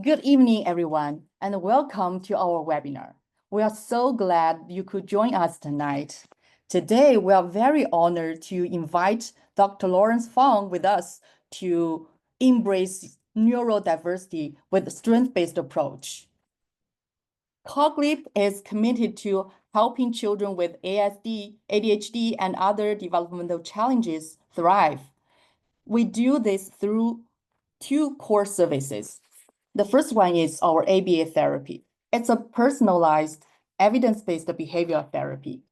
Good evening, everyone, and welcome to our webinar. We are so glad you could join us tonight. Today, we are very honored to invite Dr. Lawrence Fung with us to embrace neurodiversity with a strength-based approach. Cogleap is committed to helping children with ASD, ADHD, and other developmental challenges thrive. We do this through two core services. The first one is our ABA therapy. It's a personalized, evidence-based behavioral therapy.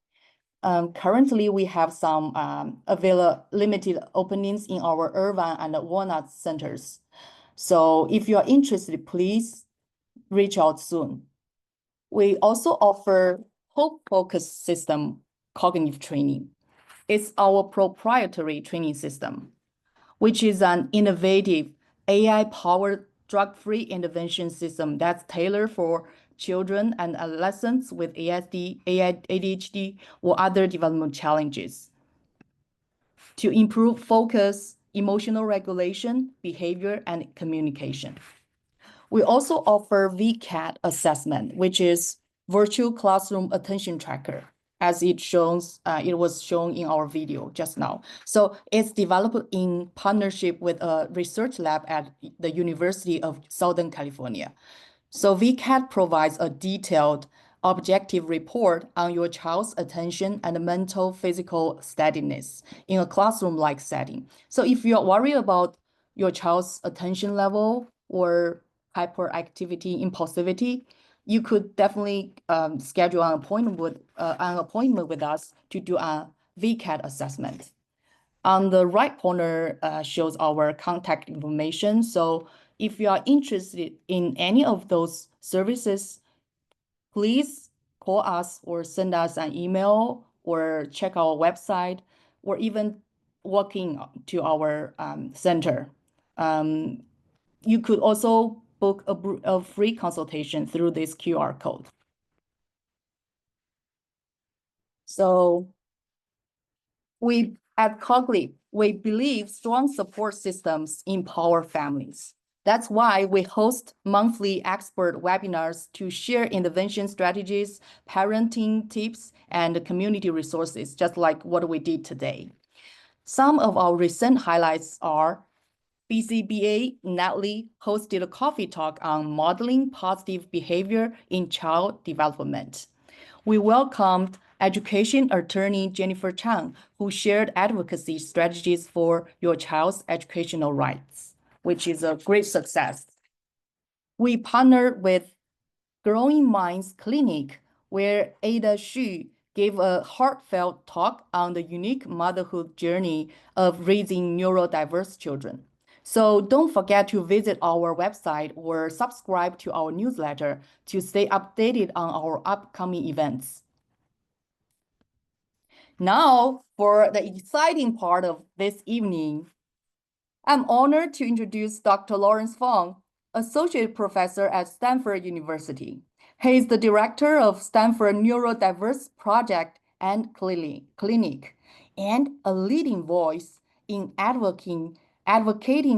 Currently, we have some limited openings in our Irvine and Walnut centers. So if you're interested, please reach out soon. We also offer Hope Focus System cognitive training. It's our proprietary training system, which is an innovative AI-powered drug-free intervention system that's tailored for children and adolescents with ASD, ADHD, or other developmental challenges to improve focus, emotional regulation, behavior, and communication. We also offer VCAT assessment, which is virtual classroom attention tracker, as it was shown in our video just now. So it's developed in partnership with a research lab at the University of Southern California. So VCAT provides a detailed, objective report on your child's attention and mental physical steadiness in a classroom-like setting. So if you're worried about your child's attention level or hyperactivity, impulsivity, you could definitely schedule an appointment with us to do a VCAT assessment. On the right corner shows our contact information. So if you are interested in any of those services, please call us or send us an email or check our website or even walk in to our center. You could also book a free consultation through this QR code. So at Cogleap, we believe strong support systems empower families. That's why we host monthly expert webinars to share intervention strategies, parenting tips, and community resources, just like what we did today. Some of our recent highlights are BCBA Natalie hosted a coffee talk on modeling positive behavior in child development. We welcomed education attorney Jennifer Chang, who shared advocacy strategies for your child's educational rights, which is a great success. We partnered with Growing Minds Clinic, where Ada Xu gave a heartfelt talk on the unique motherhood journey of raising neurodiverse children. So don't forget to visit our website or subscribe to our newsletter to stay updated on our upcoming events. Now, for the exciting part of this evening, I'm honored to introduce Dr. Lawrence Fung, Associate Professor at Stanford University. He is the Director of Stanford Neurodiversity Project and Clinic, and a leading voice in advocating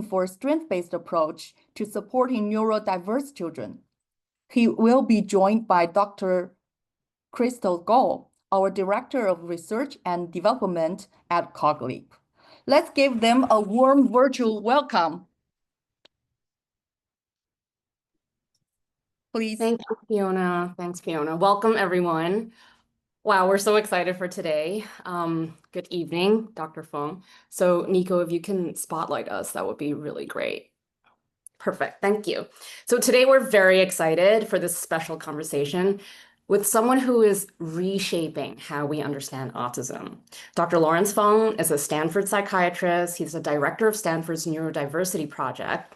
for a strength-based approach to supporting neurodiverse children. He will be joined by Dr. Crystal Goh, our Director of Research and Development at Cogleap. Let's give them a warm virtual welcome. Please. Thank you, Fiona. Thanks, Fiona. Welcome, everyone. Wow, we're so excited for today. Good evening, Dr. Fung. So Nico, if you can spotlight us, that would be really great. Perfect, thank you. So today we're very excited for this special conversation with someone who is reshaping how we understand autism. Dr. Lawrence Fung is a Stanford psychiatrist. He's the director of Stanford's Neurodiversity Project.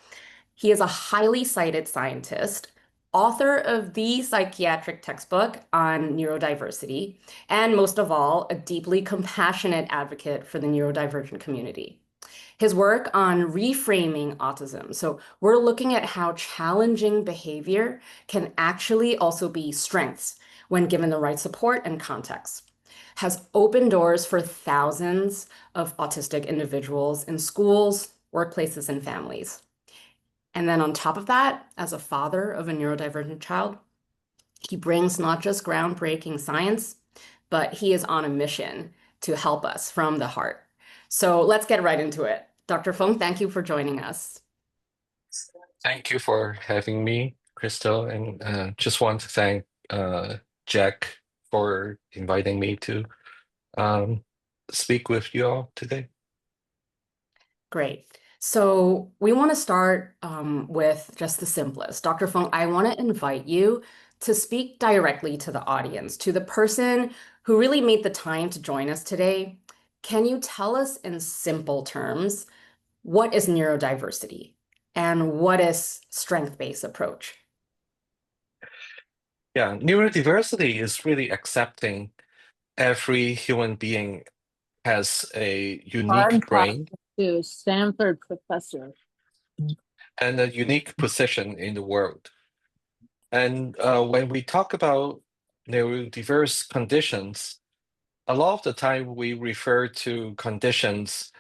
He is a highly cited scientist, author of the psychiatric textbook on neurodiversity, and most of all, a deeply compassionate advocate for the neurodivergent community. His work on reframing autism, so we're looking at how challenging behavior can actually also be strengths when given the right support and context, has opened doors for thousands of autistic individuals in schools, workplaces, and families. And then on top of that, as a father of a neurodivergent child, he brings not just groundbreaking science, but he is on a mission to help us from the heart. So let's get right into it. Dr. Fung, thank you for joining us. Thank you for having me, Crystal, and just want to thank Jack for inviting me to um, speak with you all today. Great. So we want to start with just the simplest. Dr. Fung, I want to invite you to speak directly to the audience, to the person who really made the time to join us today. Can you tell us in simple terms what is neurodiversity and what is strength-based approach? Yeah, neurodiversity is really accepting every human being has a Foreign unique talk brain to Stanford professor. and a unique position in the world. And when we talk about neurodiverse conditions, a lot of the time we refer to conditions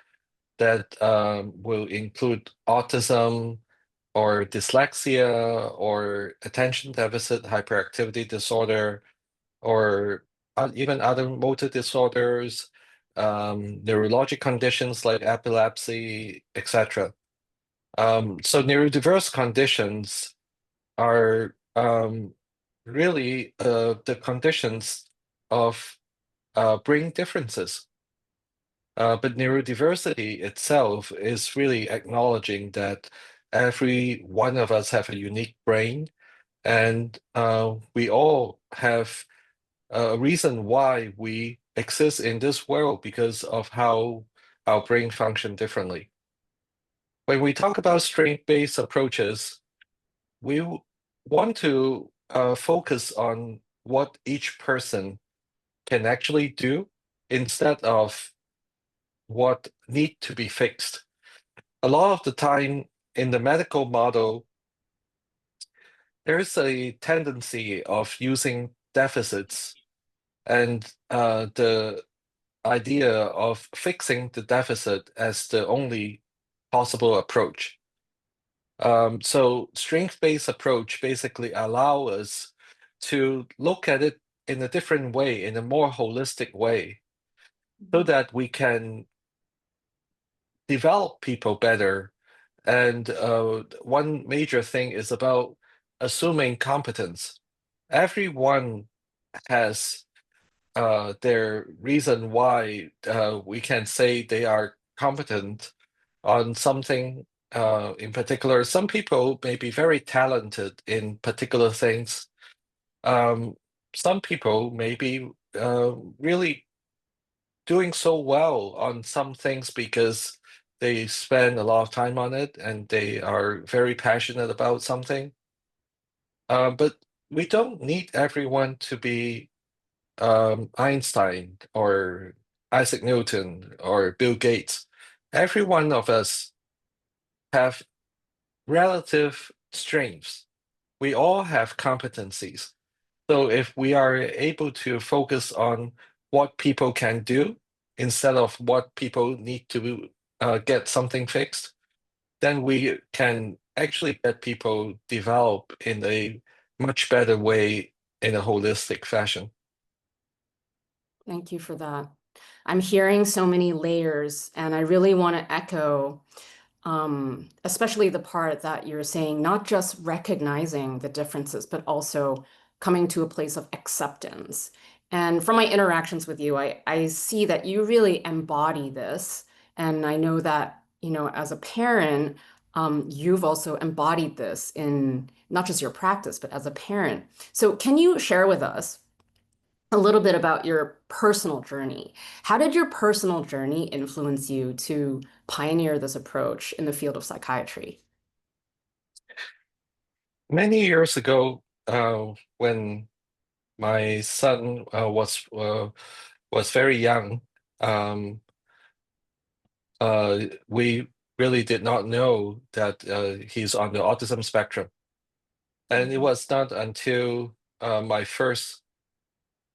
that will include autism or dyslexia or attention deficit hyperactivity disorder or even other motor disorders, neurologic conditions like epilepsy, etc. So neurodiverse conditions are really the conditions of brain differences. But neurodiversity itself is really acknowledging that every one of us have a unique brain, and we all have a reason why we exist in this world because of how our brain function differently. When we talk about strength-based approaches, we want to focus on what each person can actually do instead of what need to be fixed. A lot of the time in the medical model, there is a tendency of using deficits and the idea of fixing the deficit as the only possible approach. So strength-based approach basically allow us to look at it in a different way, in a more holistic way, so that we can develop people better. And one major thing is about assuming competence. Everyone has their reason why we can say they are competent on something in particular. Some people may be very talented in particular things. Some people may be really doing so well on some things because they spend a lot of time on it and they are very passionate about something. But we don't need everyone to be Einstein or Isaac Newton or Bill Gates. Every one of us have relative strengths. We all have competencies. So if we are able to focus on what people can do instead of what people need to get something fixed, then we can actually get people develop in a much better way in a holistic fashion. Thank you for that. I'm hearing so many layers, and I really want to echo, especially the part that you're saying, not just recognizing the differences, but also coming to a place of acceptance. And from my interactions with you, I see that you really embody this. And I know that, as a parent, you've also embodied this in not just your practice, but as a parent. So can you share with us a little bit about your personal journey? How did your personal journey influence you to pioneer this approach in the field of psychiatry? Many years ago, when my son was very young, we really did not know that he's on the autism spectrum. And it was not until my first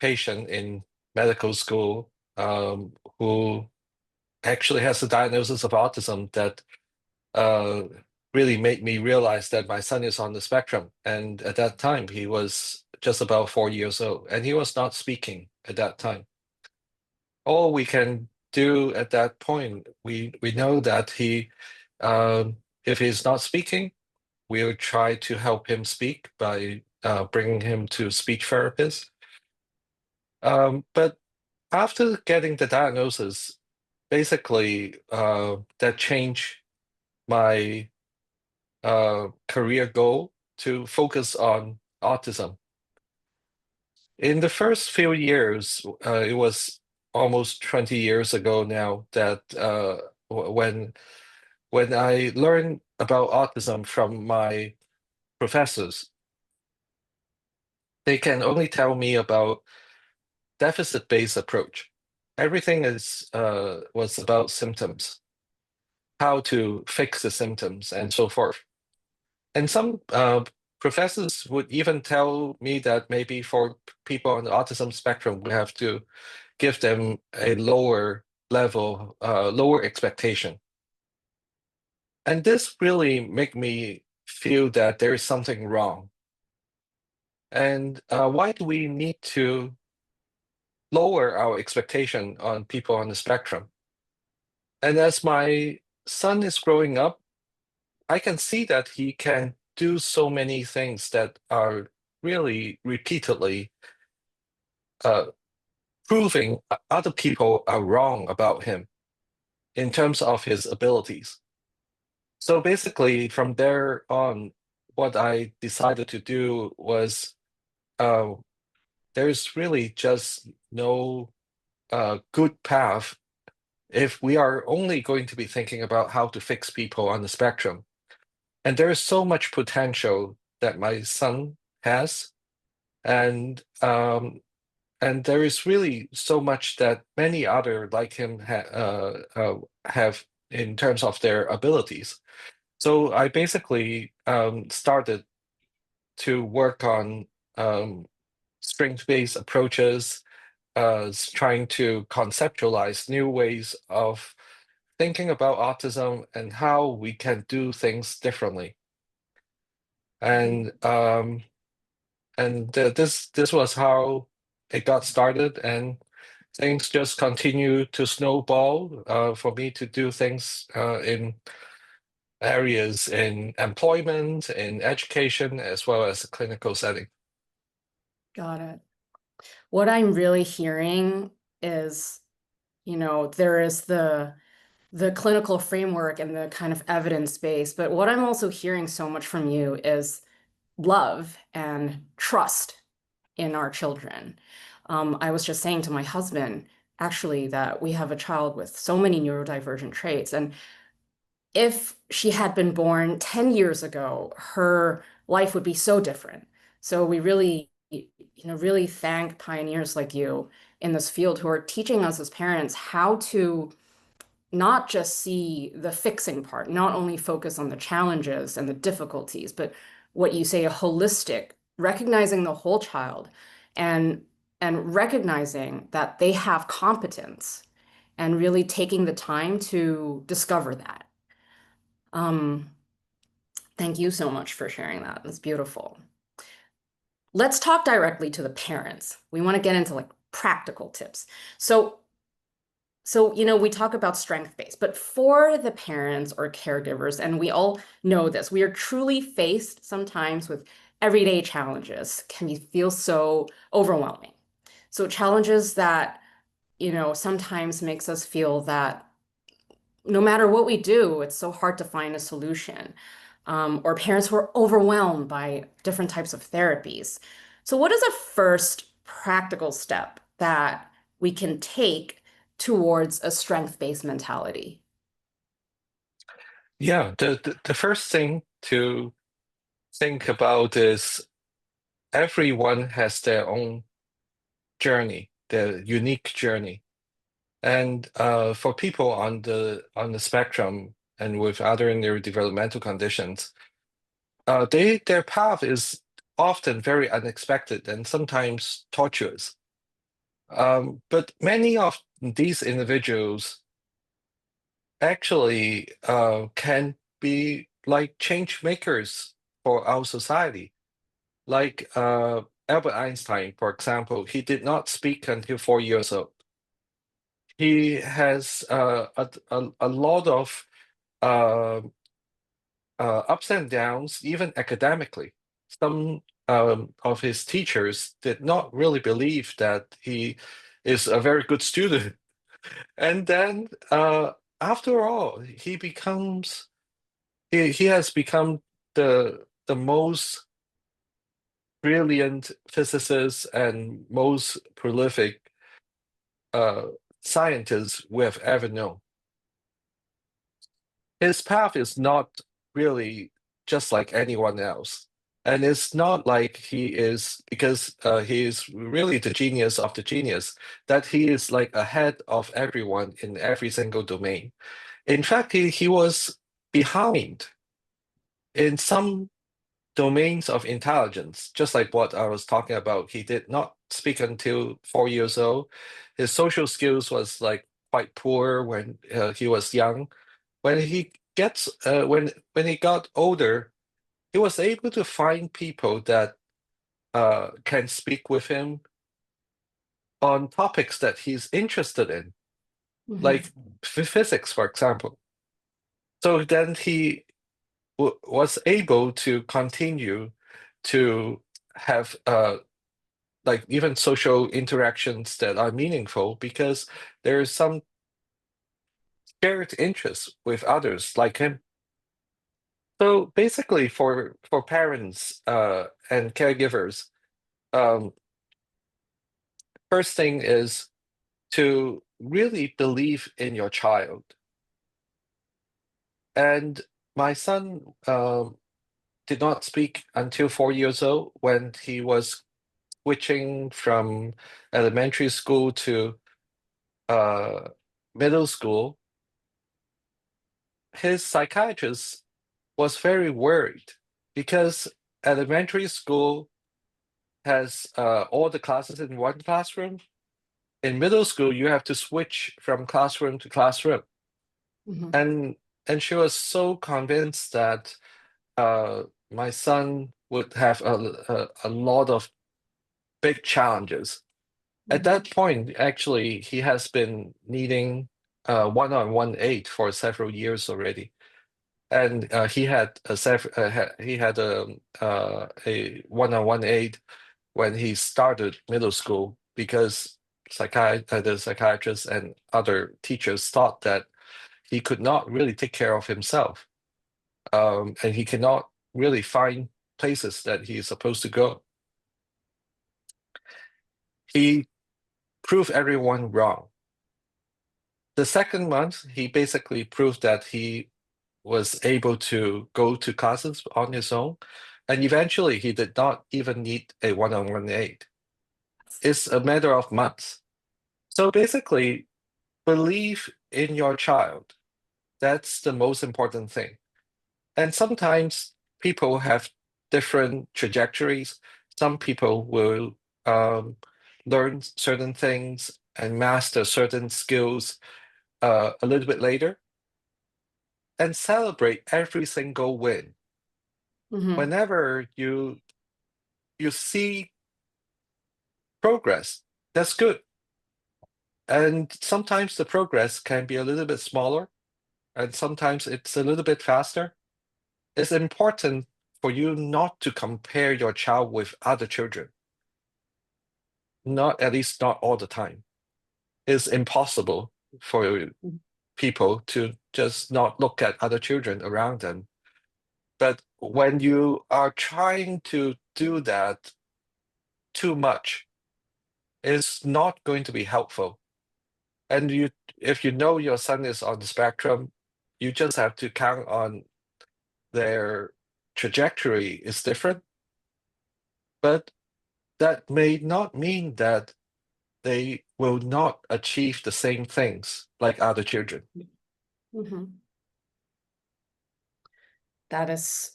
patient in medical school who actually has a diagnosis of autism that really made me realize that my son is on the spectrum. And at that time, he was just about 4 years old, and he was not speaking at that time. All we can do at that point, we know that if he's not speaking, we'll try to help him speak by bringing him to speech therapist. But after getting the diagnosis, basically that changed my career goal to focus on autism. In the first few years, it was almost 20 years ago now that when I learned about autism from my professors, they can only tell me about deficit-based approach. Everything was about symptoms, how to fix the symptoms, and so forth. And some professors would even tell me that maybe for people on the autism spectrum, we have to give them a lower level, lower expectation. And this really made me feel that there is something wrong. And why do we need to lower our expectation on people on the spectrum? And as my son is growing up, I can see that he can do so many things that are really repeatedly proving other people are wrong about him in terms of his abilities. So basically, from there on, what I decided to do was there's really just no good path if we are only going to be thinking about how to fix people on the spectrum. And there is so much potential that my son has, and there is really so much that many other like him have in terms of their abilities. So I basically started to work on strength-based approaches, trying to conceptualize new ways of thinking about autism and how we can do things differently. And this was how it got started, and things just continue to snowball for me to do things in areas in employment, in education, as well as a clinical setting. Got it. What I'm really hearing is, there is the clinical framework and the kind of evidence base, but what I'm also hearing so much from you is love and trust in our children. I was just saying to my husband, actually, that we have a child with so many neurodivergent traits, and if she had been born 10 years ago, her life would be so different. So we really, really thank pioneers like you in this field who are teaching us as parents how to not just see the fixing part, not only focus on the challenges and the difficulties, but what you say, a holistic, recognizing the whole child and recognizing that they have competence and really taking the time to discover that. Thank you so much for sharing that. It's beautiful. Let's talk directly to the parents. We want to get into practical tips. So, we talk about strength-based, but for the parents or caregivers, and we all know this, we are truly faced sometimes with everyday challenges, can feel so overwhelming. So challenges that, sometimes makes us feel that no matter what we do, it's so hard to find a solution. Or parents who are overwhelmed by different types of therapies. So what is a first practical step that we can take towards a strength-based mentality? Yeah, the first thing to think about is everyone has their own journey, their unique journey. And for people on the spectrum and with other neurodevelopmental conditions, their path is often very unexpected and sometimes tortuous. But many of these individuals actually can be like change makers for our society. Like Albert Einstein, for example, he did not speak until 4 years old. He has a lot of uh, ups and downs, even academically. Some of his teachers did not really believe that he is a very good student. And then after all, he has become the most brilliant physicist and most prolific uh, scientist we have ever known. His path is not really just like anyone else. And it's not like he is, because he is really the genius of the genius, that he is like ahead of everyone in every single domain. In fact, he was behind in some domains of intelligence, just like what I was talking about. He did not speak until 4 years old. His social skills was like quite poor when he was young. When he got older, he was able to find people that can speak with him on topics that he's interested in, like physics, for example. So then he was able to continue to have like even social interactions that are meaningful because there's some shared interests with others like him. So basically, for parents and caregivers, um, first thing is to really believe in your child. And my son did not speak until 4 years old when he was switching from elementary school to middle school. His psychiatrist was very worried because elementary school has all the classes in one classroom. In middle school, you have to switch from classroom to classroom. And she was so convinced that my son would have a lot of big challenges. At that point, actually, he has been needing one-on-one aid for several years already, and he had a one-on-one aid when he started middle school because the psychiatrists and other teachers thought that he could not really take care of himself, and he cannot really find places that he is supposed to go. He proved everyone wrong. The second month, he basically proved that he was able to go to classes on his own, and eventually he did not even need a one-on-one aid. It's a matter of months. So basically, believe in your child. That's the most important thing. And sometimes people have different trajectories. Some people will learn certain things and master certain skills a little bit later, and celebrate every single win. Whenever you see progress, that's good. And sometimes the progress can be a little bit smaller, and sometimes it's a little bit faster. It's important for you not to compare your child with other children. At least not all the time. It's impossible for people to just not look at other children around them. But when you are trying to do that too much, it's not going to be helpful. And if you know your son is on the spectrum, you just have to count on their trajectory is different. But that may not mean that they will not achieve the same things like other children. That is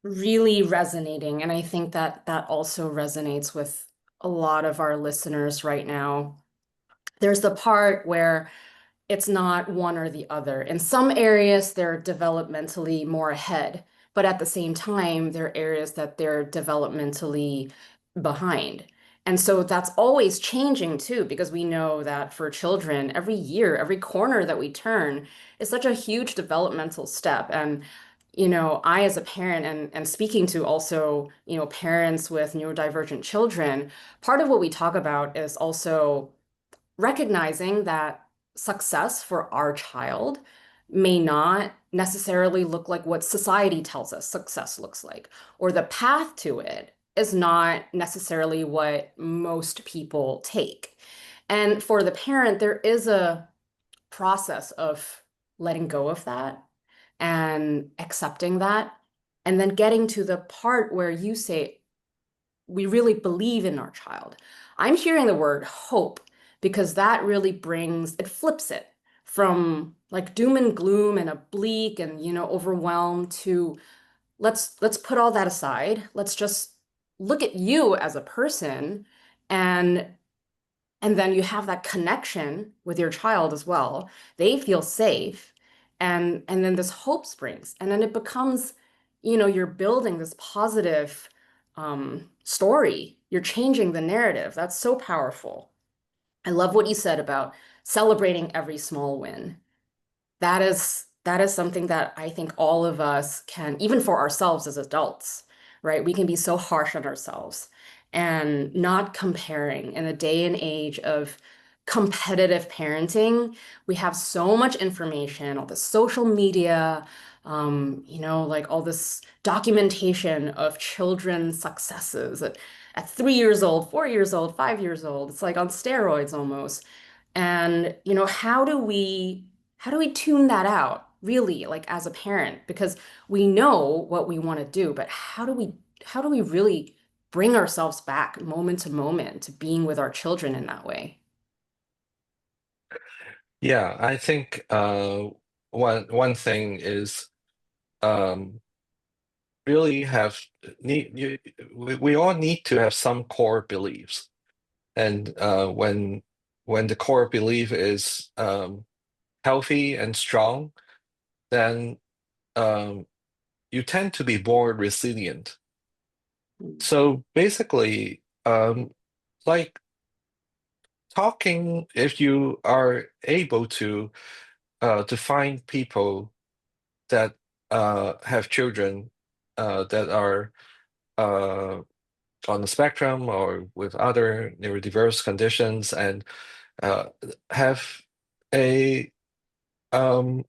really resonating. And I think that that also resonates with a lot of our listeners right now. There's the part where it's not one or the other. In some areas, they're developmentally more ahead, but at the same time, there are areas that they're developmentally behind. And so that's always changing too, because we know that for children, every year, every corner that we turn is such a huge developmental step. And, I as a parent and speaking to also, parents with neurodivergent children, part of what we talk about is also recognizing that success for our child may not necessarily look like what society tells us success looks like, or the path to it is not necessarily what most people take. And for the parent, there is a process of letting go of that and accepting that, and then getting to the part where you say, we really believe in our child. I'm hearing the word hope because that really it flips it from like doom and gloom and oblique and, overwhelmed to let's put all that aside. Let's just look at you as a person, and and then you have that connection with your child as well. They feel safe, and then this hope springs, and then it becomes, you're building this positive story. You're changing the narrative. That's so powerful. I love what you said about celebrating every small win. That is something that I think all of us can, even for ourselves as adults, right? We can be so harsh on ourselves and not comparing in a day and age of competitive parenting. We have so much information, all the social media, like all this documentation of children's successes at 3 years old, 4 years old, 5 years old. It's like on steroids almost. And, how do we tune that out really, like as a parent? Because we know what we want to do, but how do we really bring ourselves back moment to moment to being with our children in that way? Yeah, I think one thing is um, really have we all need to have some core beliefs, and when the core belief is healthy and strong, then you tend to be more resilient. So basically, like talking, if you are able to find people that have children that are uh, on the spectrum or with other neurodiverse conditions, and uh, have a um,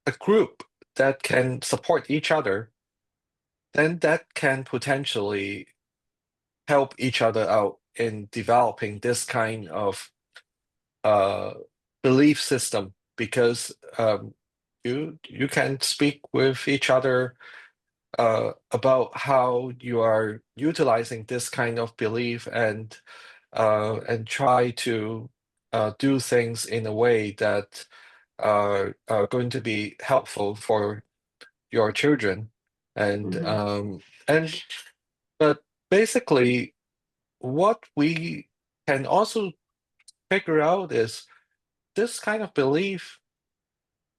a group that can support each other, then that can potentially help each other out in developing this kind of uh, belief system, because you can speak with each other about how you are utilizing this kind of belief, and try to do things in a way that are going to be helpful for your children. And Hmm. and but basically, what we can also figure out is this kind of belief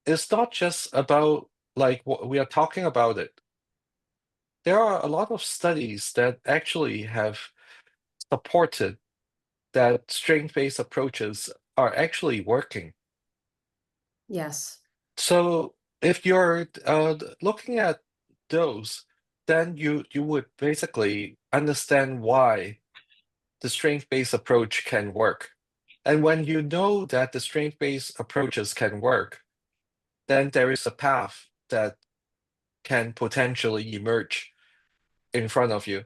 is not just about like what we are talking about it. There are a lot of studies that actually have supported that strength-based approaches are actually working. Yes. So if you're looking at those, then you would basically understand why the strength-based approach can work. And when you know that the strength-based approaches can work, then there is a path that can potentially emerge in front of you.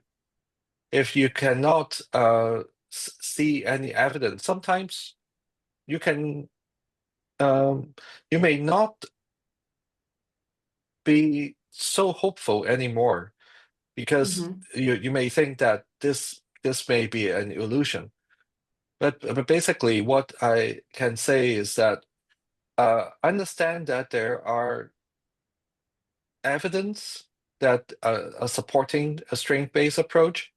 If you cannot see any evidence, sometimes you can you may not be so hopeful anymore, because Hmm. you may think that this may be an illusion. But basically, what I can say is that understand that there are evidence that are supporting a strength-based approach,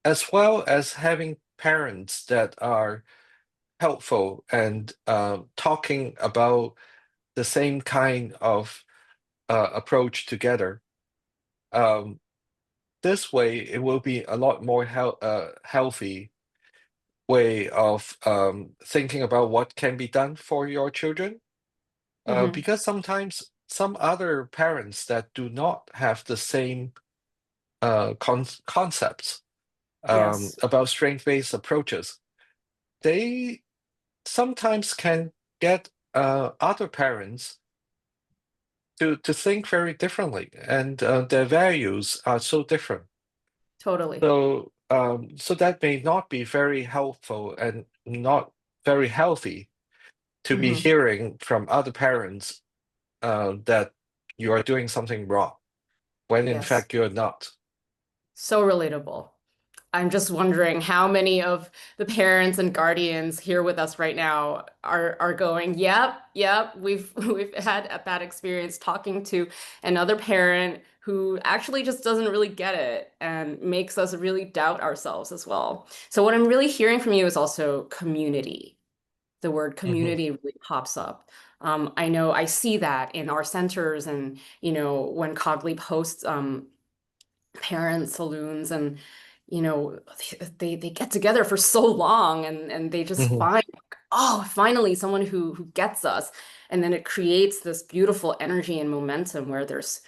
as well as having parents that are helpful and talking about the same kind of approach together. This way, it will be a lot more healthy way of thinking about what can be done for your children. Because sometimes some other parents that do not have the same concepts Yes, about strength-based approaches, they sometimes can get other parents to think very differently, and their values are so different. totally. So that may not be very helpful and not very healthy to be hearing from other parents that you are doing something wrong, when in Yes, fact you're not. so relatable. I'm just wondering how many of the parents and guardians here with us right now are going, yep, we've had a bad experience talking to another parent who actually just doesn't really get it and makes us really doubt ourselves as well. So what I'm really hearing from you is also community. The word Mhm. community really pops up. I know I see that in our centers and, when Cogleap hosts parent saloons and they get together for so long and they just Mhm. find oh finally someone who gets us, and then it creates this beautiful energy and momentum where there's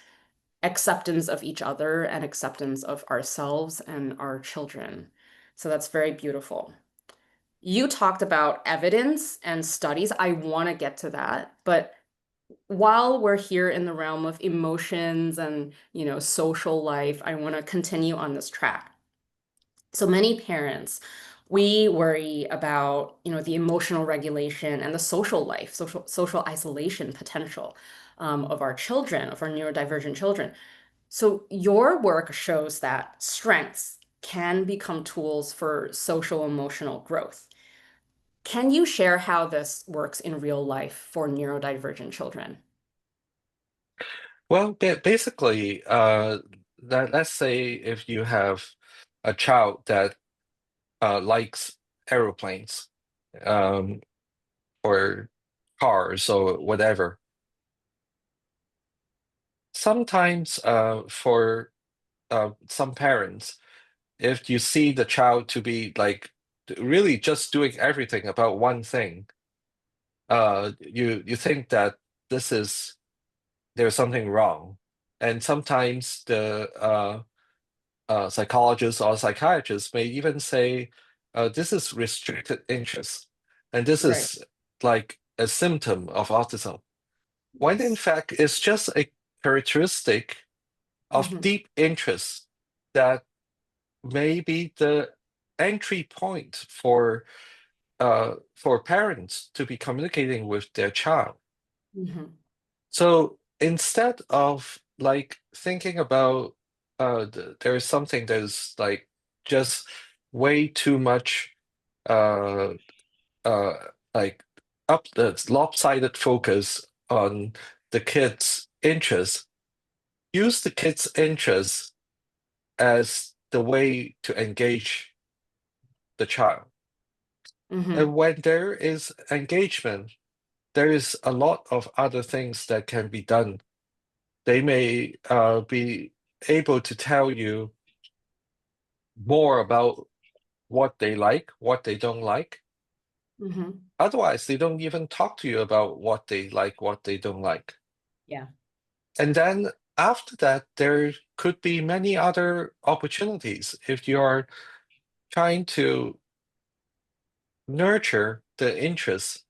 acceptance of each other and acceptance of ourselves and our children. So that's very beautiful. You talked about evidence and studies. I want to get to that, but while we're here in the realm of emotions and, social life, I want to continue on this track. So many parents, we worry about, the emotional regulation and the social life, social isolation potential of our children, of our neurodivergent children. So your work shows that strengths can become tools for social emotional growth. Can you share how this works in real life for neurodivergent children? Well, basically, let's say if you have a child that likes aeroplanes, um, or cars or whatever, sometimes for some parents, if you see the child to be like really just doing everything about one thing, you think that this is there's something wrong, and sometimes the psychologists or psychiatrists may even say this is restricted interest, and this Right. is like a symptom of autism, when in Yes. fact it's just a characteristic of Hmm. deep interest that may be the entry point for parents to be communicating with their child. Hmm. So instead of like thinking about there's something that's like just way too much uh uh like up the lopsided focus on the kid's interests, use the kid's interests as the way to engage the child. Hmm. And when there is engagement, there is a lot of other things that can be done. They may be able to tell you more about what they like, what they don't like. Hmm. Otherwise, they don't even talk to you about what they like, what they don't like. Yeah. And then after that, there could be many other opportunities. If you're trying to nurture the interests,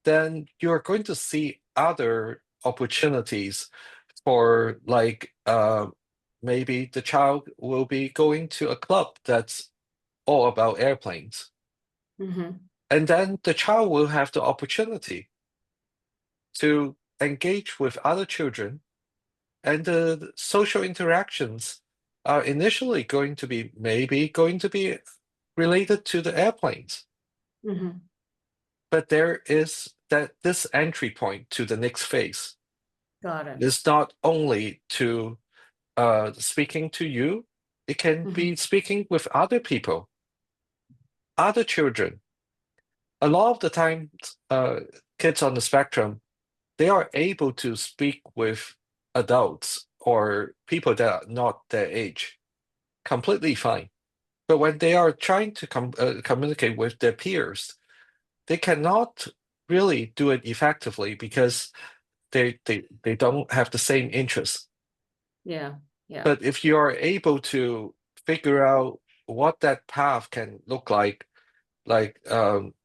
then you're going to see other opportunities for like maybe the child will be going to a club that's all about airplanes. Hmm. And then the child will have the opportunity to engage with other children, and the social interactions are initially going to be maybe going to be related to the airplanes. Hmm. But there is that this entry point to the next phase Got it. is not only to speaking to you, it can Hmm. be speaking with other people, other children. a lot of the time, kids on the spectrum, they are able to speak with adults or people that are not their age completely fine. But when they are trying to communicate with their peers, they cannot really do it effectively because they don't have the same interests. Yeah. Yeah. But if you are able to figure out what that path can look like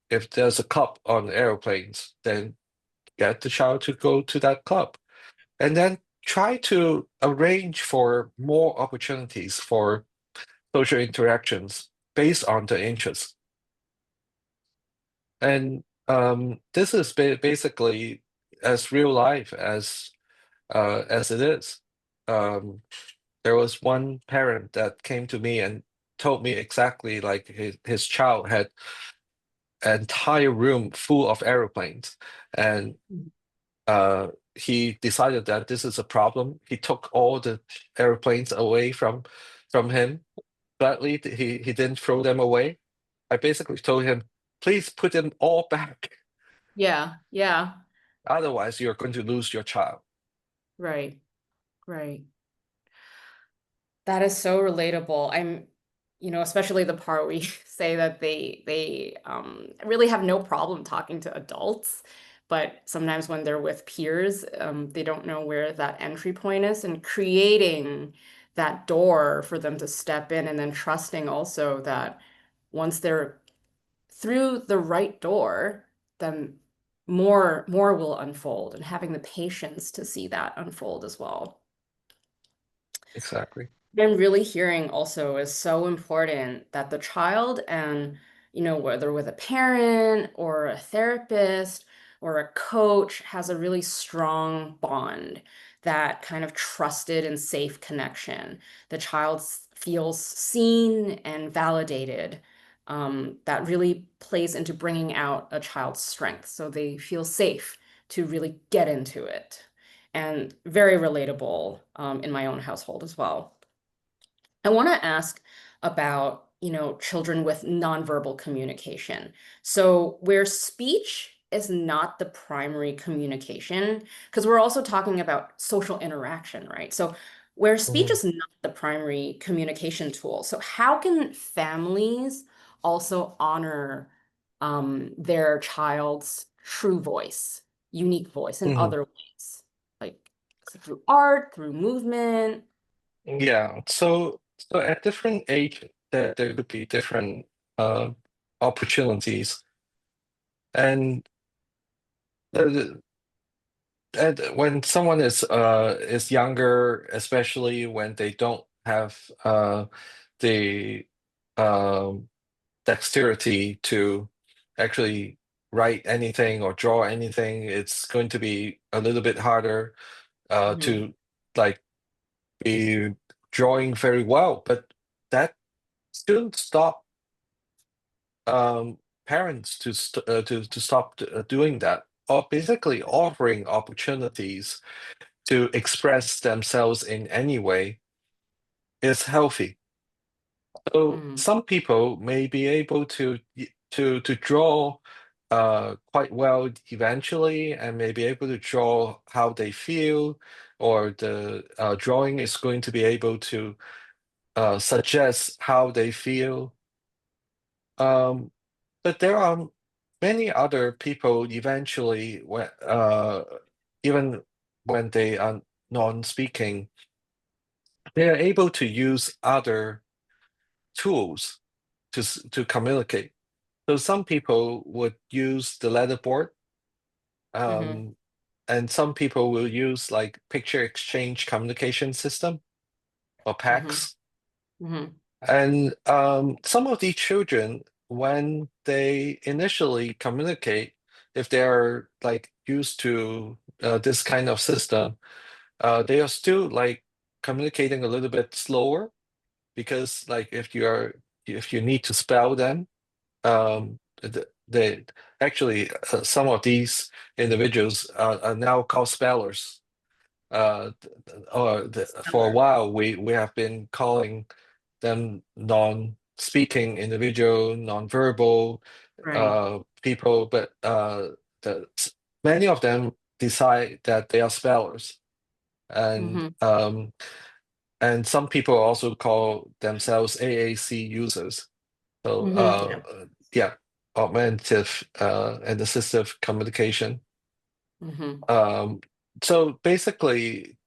if there's a club on airplanes, then get the child to go to that club. And then try to arrange for more opportunities for social interactions based on the interests. And this is basically as real life as it is. There was one parent that came to me and told me exactly like his child had an entire room full of aeroplanes, and he decided that this is a problem. He took all the airplanes away from him. Gladly, he didn't throw them away. I basically told him, please put them all back. Yeah. Yeah. Otherwise, you're going to lose your child. Right. Right. That is so relatable. Especially the part where you say that they really have no problem talking to adults, but sometimes when they're with peers, they don't know where that entry point is, and creating that door for them to step in, and then trusting also that once they're through the right door, then more will unfold, and having the patience to see that unfold as well. Exactly. I'm really hearing also is so important that the child and, whether with a parent or a therapist or a coach has a really strong bond, that kind of trusted and safe connection. The child feels seen and validated. That really plays into bringing out a child's strength. So they feel safe to really get into it. And very relatable in my own household as well. I want to ask about, children with nonverbal communication. So where speech is not the primary communication, because we're also talking about social interaction, right? So where speech Mhm. is not the primary communication tool, so how can families also honor their child's true voice, unique voice in Mhm. other ways, like through art, through movement? Yeah. So at different age, there could be different uh, opportunities, and uh, and when someone is younger, especially when they don't have the um, dexterity to actually write anything or draw anything, it's going to be a little bit harder Mhm. to like be drawing very well. But that shouldn't stop parents to stop doing that, or basically offering opportunities to express themselves in any way is healthy. So Mm, some people may be able to draw quite well eventually, and may be able to draw how they feel, or the drawing is going to be able to suggest how they feel. Um, but there are many other people eventually even when they are non-speaking, they are able to use other tools to communicate. So some people would use the letterboard, mhm, um, and some people will use like picture exchange communication system or mhm, PACS. mhm, And some of these children, when they initially communicate, if they are like used to this kind of system, they are still like communicating a little bit slower, because like if you need to spell them, they actually some of these individuals are now called spellers. For a Stellar. while, we have been calling them speaking individual, nonverbal Right. people, but the, many of them decide that they are spellers, and some people also call themselves AAC users. So Yeah. yeah, augmentative and assistive communication. Um, so basically,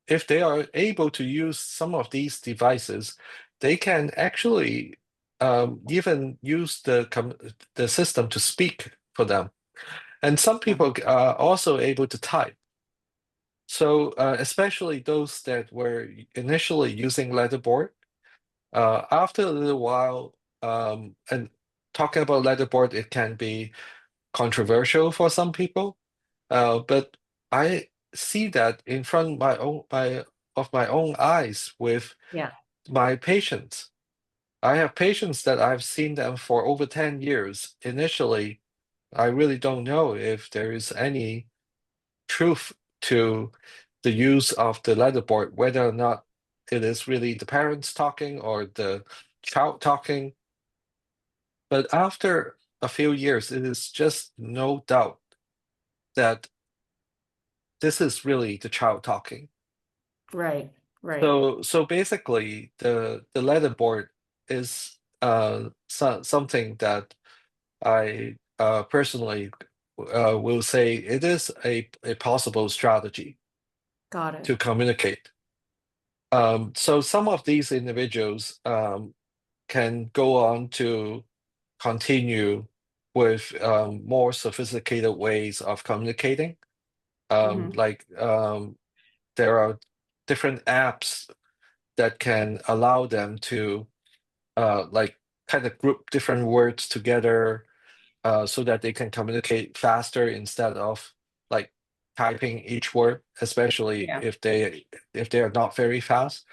if they are able to use some of these devices, they can actually even use the system to speak for them. And some people are also able to type. So especially those that were initially using letterboard, after a little while, and talking about letterboard, it can be controversial for some people. But I see that in front of my own eyes with Yeah. my patients. I have patients that I've seen them for over 10 years. Initially, I really don't know if there is any truth to the use of the letterboard, whether or not it is really the parents talking or the child talking. But after a few years, it is just no doubt that this is really the child talking. Right. So basically, the letterboard is something that I personally will say it is a possible strategy Got it. to communicate. So some of these individuals can go on to continue with more sophisticated ways of communicating. Like there are different apps that can allow them to like kind of group different words together so that they can communicate faster instead of like typing each word, especially Yeah. if they are not very fast.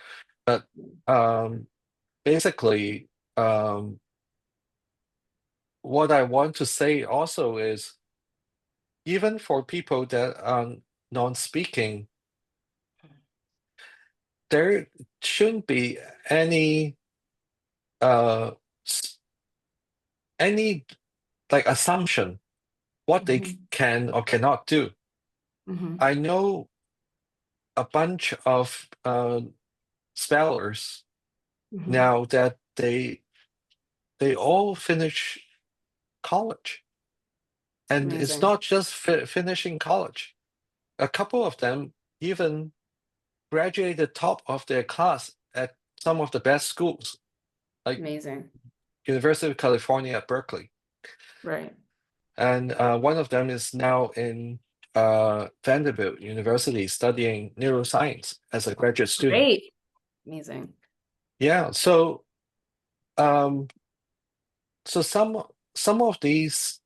But basically, what I want to say also is even for people that are non-speaking, there shouldn't be any uh any like assumption what they can or cannot do. I know a bunch of spellers now that they all finish college, and it's Amazing. not just finishing college. A couple of them even graduated top of their class at some of the best schools, like Amazing. University of California at Berkeley. Right. And one of them is now in Vanderbilt University studying neuroscience as a graduate student. Great. Amazing. Yeah, um, so some of these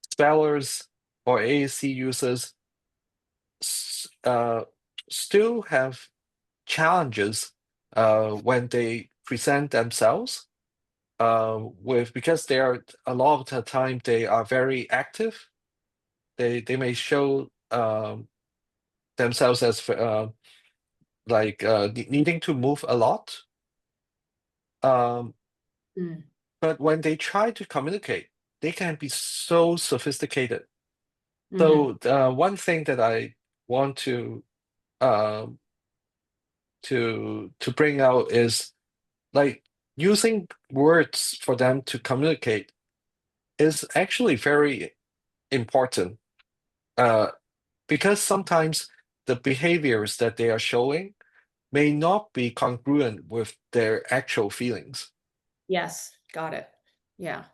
spellers or AAC users still have challenges when they present themselves with because they are a lot of the time they are very active. They may show themselves as like needing to move a lot. But when they try to communicate, they can be so sophisticated. So one thing that I want um, to bring out is like using words for them to communicate is actually very important because sometimes the behaviors that they are showing may not be congruent with their actual feelings. Yes. Got it. Yeah.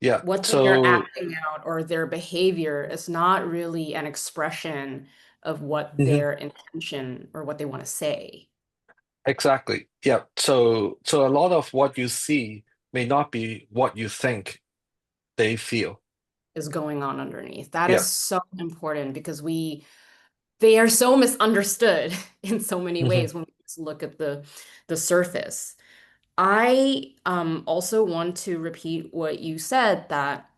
Yeah, What they're so acting out or their behavior is not really an expression of what mhm, their intention or what they want to say exactly. Yeah, so a lot of what you see may not be what you think they feel. is going on underneath. That is Yeah. so important because they are so misunderstood in so many Mhm, ways when we just look at the surface. I also want to repeat what you said that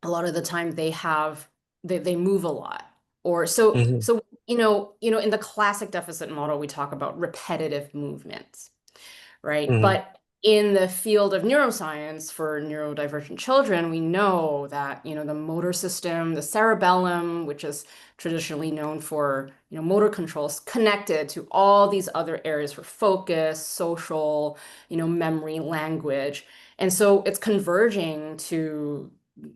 a lot of the time they move a lot or mhm, so in the classic deficit model we talk about repetitive movements, right? mhm, But in the field of neuroscience for neurodivergent children, we know that, the motor system, the cerebellum, which is traditionally known for, motor controls, connected to all these other areas for focus, social, memory, language. And so it's converging to,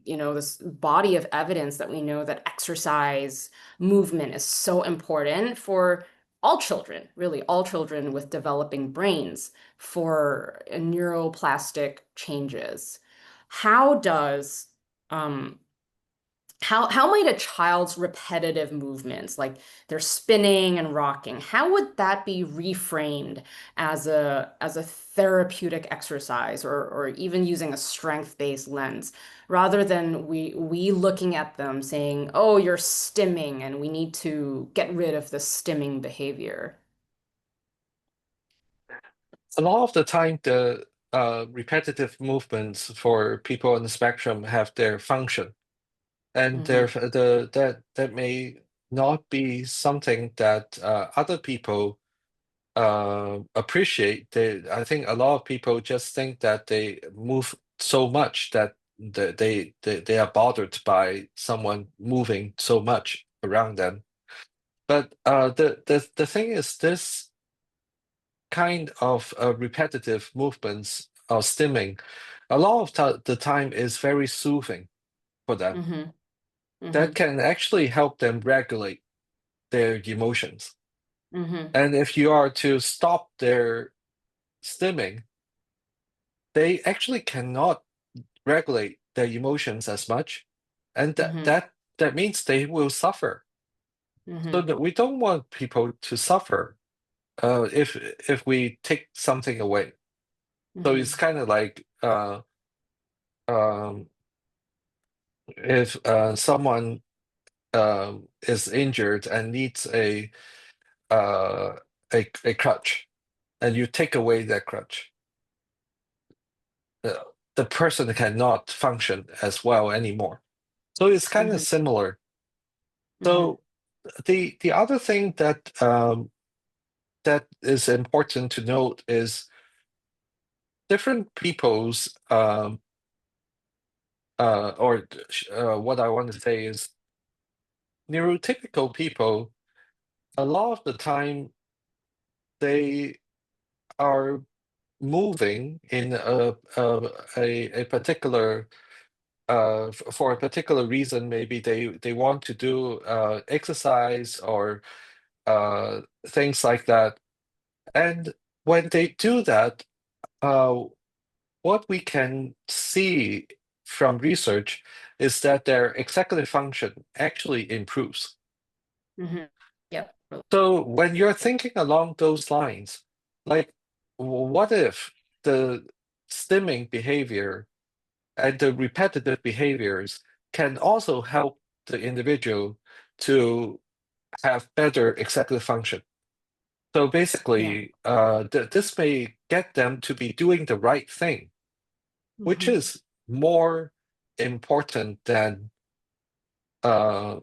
this body of evidence that we know that exercise, movement is so important for all children, really all children with developing brains for neuroplastic changes. How does how might a child's repetitive movements, like they're spinning and rocking, how would that be reframed as a therapeutic exercise or even using a strength-based lens rather than we looking at them saying, oh, you're stimming and we need to get rid of the stimming behavior? A lot of the time, the repetitive movements for people on the spectrum have their function, and that may not be something that other people appreciate. I think a lot of people just think that they move so much that they are bothered by someone moving so much around them. But the thing is, this kind of repetitive movements or stimming, a lot of the time is very soothing for them. Mm-hmm. That Mm-hmm. can actually help them regulate their emotions. Mm-hmm. And if you are to stop their stimming, they actually cannot regulate their emotions as much, and Mm-hmm. that means they will suffer. So Mm-hmm. that we don't want people to suffer if we take something away. So it's Mm-hmm. kind of like um, if someone is injured and needs uh, a crutch, and you take away that crutch, the person cannot function as well anymore. So it's kind of Mm-hmm. similar. Mm-hmm. So the other thing that is important to note is different people's what I want to say is neurotypical people, a lot of the time they are moving in a particular for a particular reason. Maybe they want to do exercise or things like that. And when they do that, uh, what we can see from research is that their executive function actually improves. Mm-hmm. Yep. So when you're thinking along those lines, like what if the stimming behavior and the repetitive behaviors can also help the individual to have better executive function? So Yeah. basically, this may get them to be doing the right thing, which Mm-hmm. is more important than uh,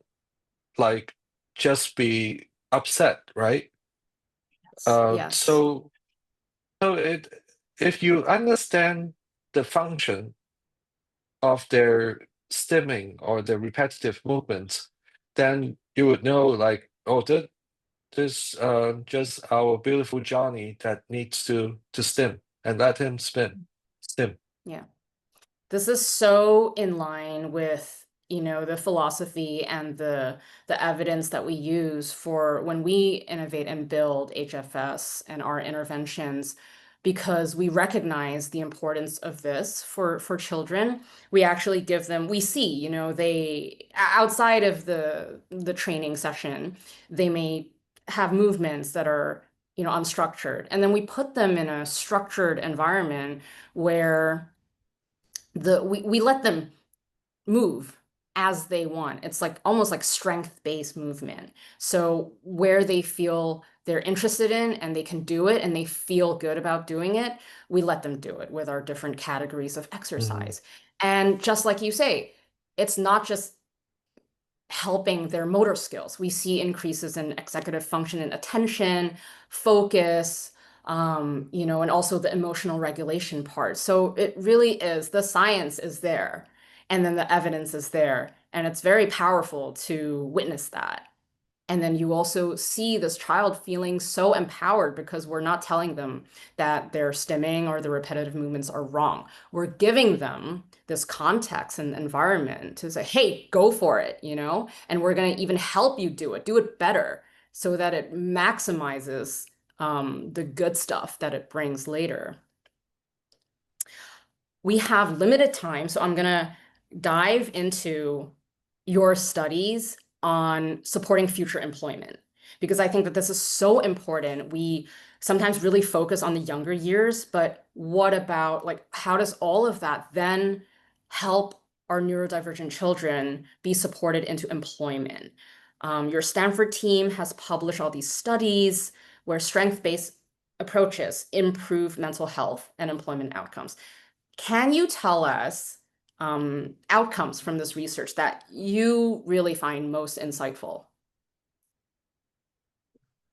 like just be upset, right? Yes. So if you understand the function of their stimming or the repetitive movements, then you would know, like, oh, this just our beautiful Johnny that needs to stim, and let him stim. Yeah. This is so in line with, the philosophy and the evidence that we use for when we innovate and build HFS and our interventions, because we recognize the importance of this for children. We actually give them, we see, they outside of the training session, they may have movements that are, unstructured. And then we put them in a structured environment where we let them move as they want. It's like almost like strength-based movement. So where they feel they're interested in and they can do it and they feel good about doing it, we let them do it with our different categories of Mhm. exercise. And just like you say, it's not just helping their motor skills. We see increases in executive function and attention, focus, and also the emotional regulation part. So it really is, the science is there, and then the evidence is there, and it's very powerful to witness that. And then you also see this child feeling so empowered because we're not telling them that their stimming or the repetitive movements are wrong. We're giving them this context and environment to say, hey, go for it, and we're going to even help you do it better so that it maximizes the good stuff that it brings later. We have limited time, so I'm going to dive into your studies on supporting future employment because I think that this is so important. We sometimes really focus on the younger years, but what about how does all of that then help our neurodivergent children be supported into employment? Your Stanford team has published all these studies where strength-based approaches improve mental health and employment outcomes. Can you tell us outcomes from this research that you really find most insightful?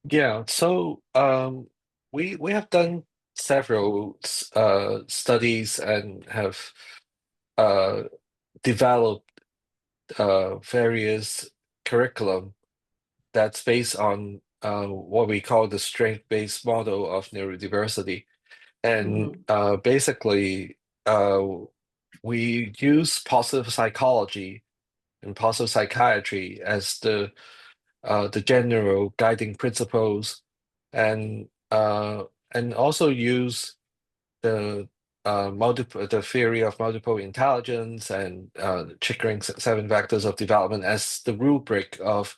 Yeah, so we have done several studies and have uh, developed various curriculum that's based on what we call the strength-based model of neurodiversity. And basically, we use positive psychology and positive psychiatry as the general guiding principles, and also use the the theory of multiple intelligence and Chickering seven vectors of development as the rubric of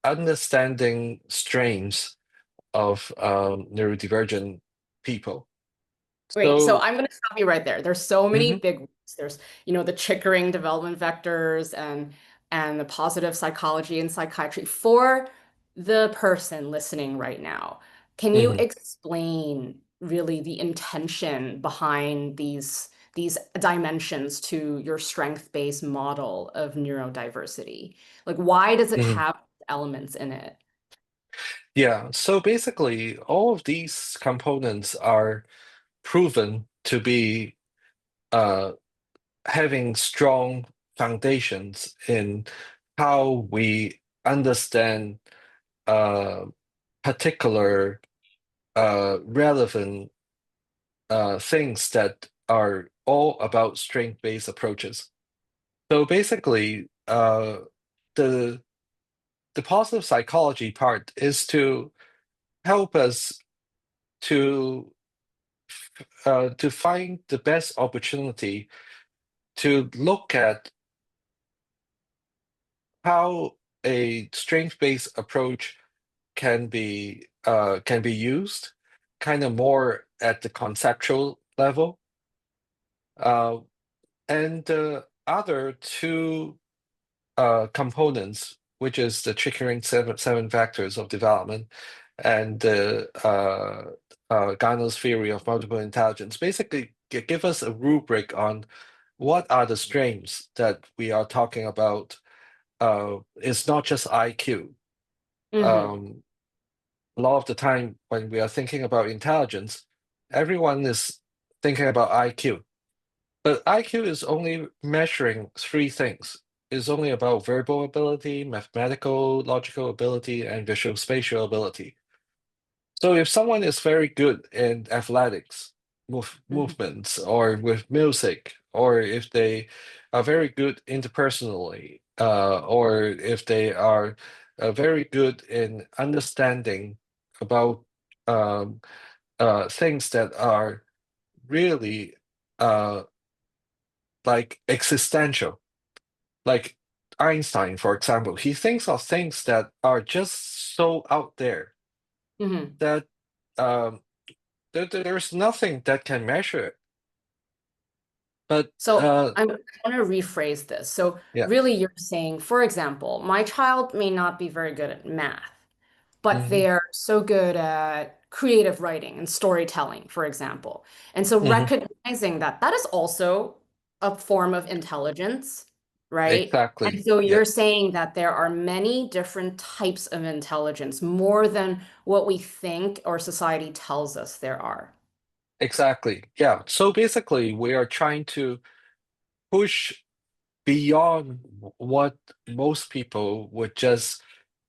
understanding strains of neurodivergent people. Wait, so I'm going to stop you right there. There's so many Mhm. big words. There's, the Chickering development vectors and the positive psychology and psychiatry. For the person listening right now, can you Mhm. explain really the intention behind these dimensions to your strength-based model of neurodiversity? Like, why does it Mhm. have elements in it? Yeah, so basically, all of these components are proven to be uh, having strong foundations in how we understand uh, particular relevant things that are all about strength-based approaches. So basically, the positive psychology part is to help us to find the best opportunity to look at how a strength-based approach can be used, kind of more at the conceptual level. And the other two components, which is the Chickering seven factors of development and the Gano's theory of multiple intelligence, basically give us a rubric on what are the strengths that we are talking about. It's not just IQ. Um, a lot of the time when we are thinking about intelligence, everyone is thinking about IQ. But IQ is only measuring three things. It's only about verbal ability, mathematical, logical ability, and visual spatial ability. So if someone is very good in athletics, movements, or with music, or if they are very good interpersonally, or if they are very good in understanding about um, things that are really uh, like existential, like Einstein, for example, he thinks of things that are just so out there that um, there's nothing that can measure it. But So I want to rephrase this. So yeah, really you're saying, for example, my child may not be very good at math, but hmm they're so good at creative writing and storytelling, for example. And so hmm recognizing that that is also a form of intelligence, right? And Exactly. so Yeah, you're saying that there are many different types of intelligence, more than what we think or society tells us there are. exactly. Yeah. So basically, we are trying to push beyond what most people would just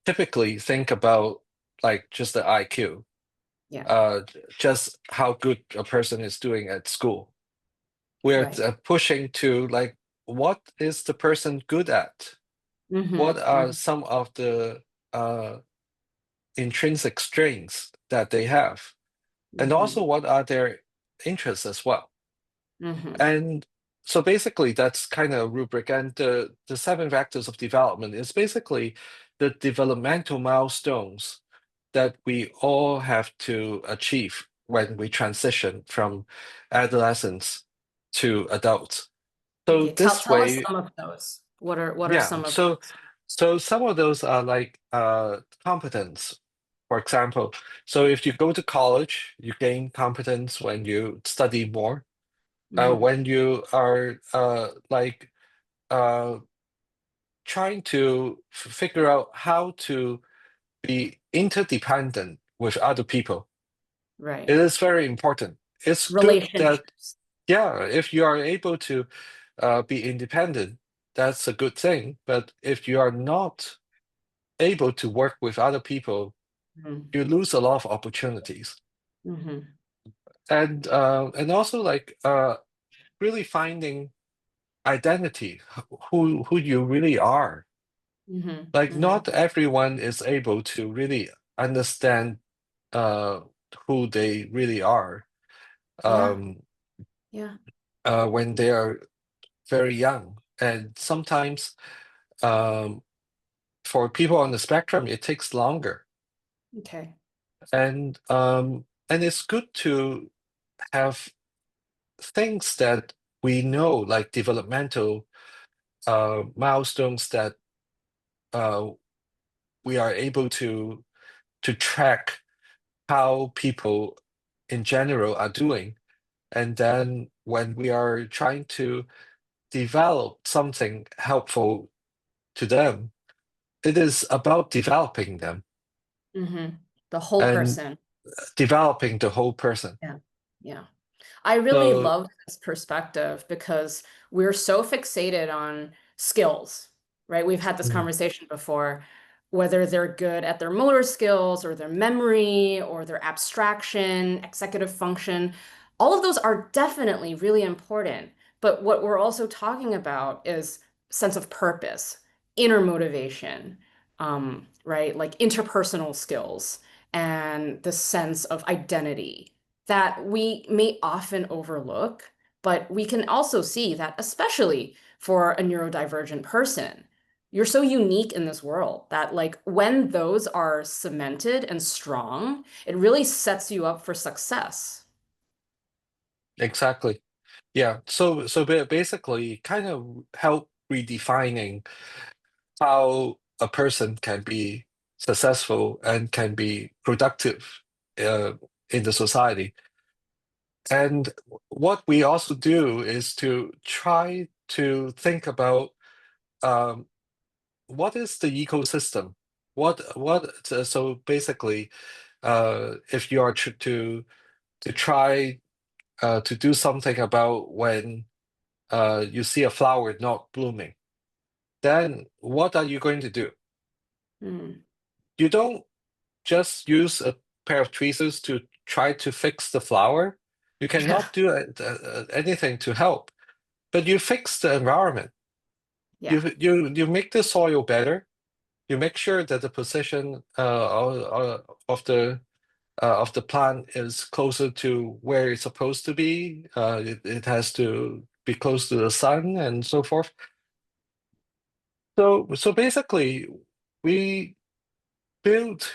typically think about, like just the IQ, Yeah, uh, just how good a person is doing at school. We're right. pushing to like, what is the person good at? What are Mm-hmm. some of the uh, intrinsic strengths that they have? And Mm-hmm. also, what are their interests as well? Mm-hmm. And so basically, that's kind of a rubric. And the seven vectors of development is basically the developmental milestones that we all have to achieve when we transition from adolescence to adults. So Okay, tell this tell us way, some of those. What are yeah. some of So those? so some of those are like competence, for example. So if you go to college, you gain competence when you study more. Mm-hmm. When you are like uh, trying to figure out how to be interdependent with other people, Right. it is very important. It's good that, Relationships. yeah, if you are able to be independent, that's a good thing. But if you are not able to work with other people, Mm-hmm. you lose a lot of opportunities. Mm-hmm. And also like really finding identity, who you really are. Mm-hmm. Like Mm-hmm. not everyone is able to really understand uh, who they really are Yeah. um, Yeah. when they are very young. And sometimes um, for people on the spectrum, it takes longer. Okay. And it's good to have things that we know, like developmental milestones that uh, we are able to track how people in general are doing. And then when we are trying to develop something helpful to them, it is about developing them Mm-hmm. The whole and person. developing the whole person. Yeah. Yeah. I really So, love this perspective because we're so fixated on skills, right? We've had this mm, conversation before, whether they're good at their motor skills or their memory or their abstraction, executive function. All of those are definitely really important. But what we're also talking about is sense of purpose, inner motivation, right? Like interpersonal skills and the sense of identity that we may often overlook, but we can also see that, especially for a neurodivergent person, you're so unique in this world that, like, when those are cemented and strong, it really sets you up for success. exactly. Yeah. So basically, kind of help redefining how a person can be successful and can be productive uh, in the society. And what we also do is to try to think about um, what is the ecosystem? So basically, if you are to try to do something about when you see a flower not blooming, then what are you going to do? Mm. You don't just use a pair of tweezers to try to fix the flower. You Yeah. cannot do anything to help, but you fix the environment. Yeah. You make the soil better. You make sure that the position of the plant is closer to where it's supposed to be. It has to be close to the sun and so forth. So basically, we build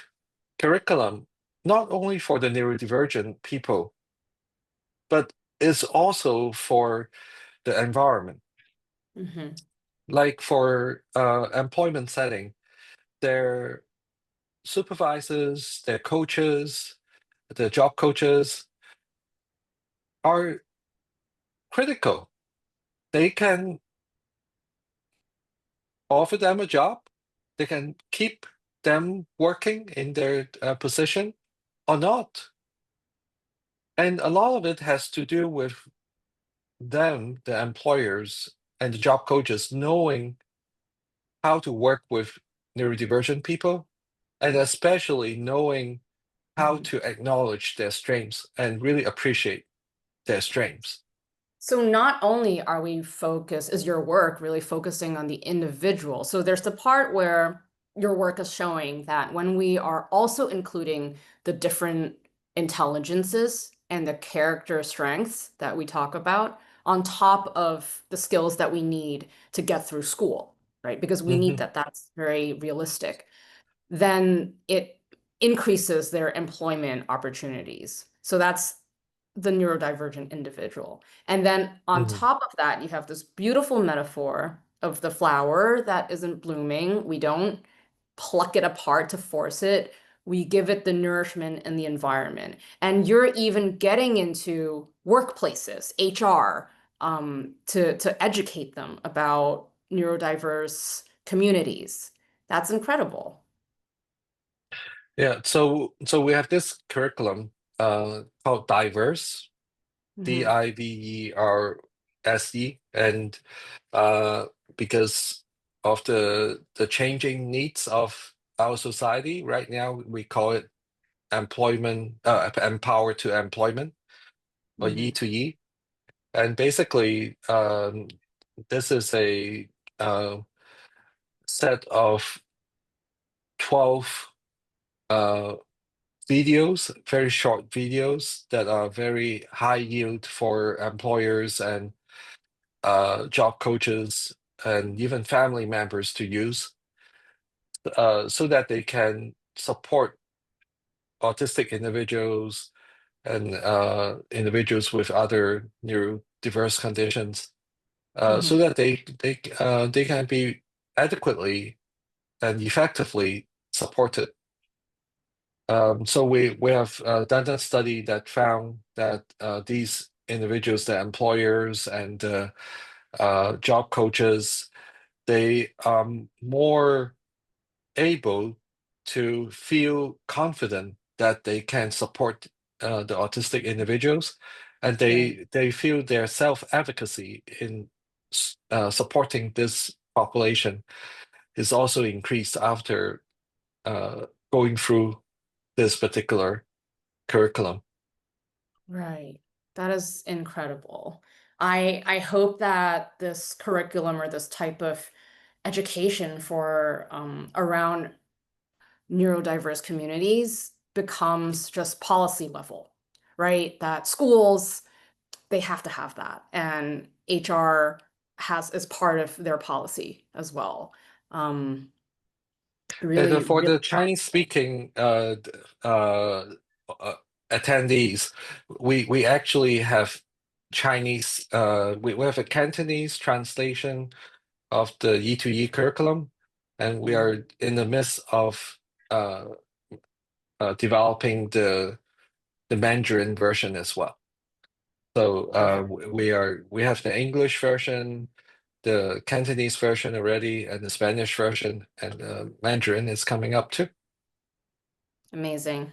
curriculum not only for the neurodivergent people, but it's also for the environment. Hmm. Like for employment setting, their supervisors, their coaches, the job coaches are critical. They can offer them a job. They can keep them working in their position or not. And a lot of it has to do with them, the employers and the job coaches, knowing how to work with neurodivergent people, and especially knowing how to acknowledge their strengths and really appreciate their strengths. So not only are we focused, is your work really focusing on the individual? So there's the part where your work is showing that when we are also including the different intelligences and the character strengths that we talk about on top of the skills that we need to get through school, right? Because we need that. That's very realistic. Then it increases their employment opportunities. So that's the neurodivergent individual. And then on top of that, you have this beautiful metaphor of the flower that isn't blooming. We don't pluck it apart to force it. We give it the nourishment and the environment. And you're even getting into workplaces, HR, to educate them about neurodiverse communities. That's incredible. Yeah, so we have this curriculum called Diverse, DIVERSE, and because of the changing needs of our society right now, we call it employment, empower to employment, or E2E. And basically, this is a set of 12 videos, very short videos that are very high yield for employers and job coaches and even family members to use, so that they can support autistic individuals and individuals with other neurodiverse conditions, so that they can be adequately and effectively supported. So we have done a study that found that these individuals, the employers and job coaches, they are more able to feel confident that they can support the autistic individuals, and they feel their self-efficacy in supporting this population is also increased after going through this particular curriculum. Right. That is incredible. I hope that this curriculum or this type of education for around neurodiverse communities becomes just policy level, right? That schools, they have to have that, and HR is part of their policy as well. Really, And for really the Chinese-speaking attendees, we actually have Chinese. We have a Cantonese translation of the E2E curriculum, and we are in the midst of developing the Mandarin version as well. So we have the English version, the Cantonese version already, and the Spanish version, and Mandarin is coming up too. amazing.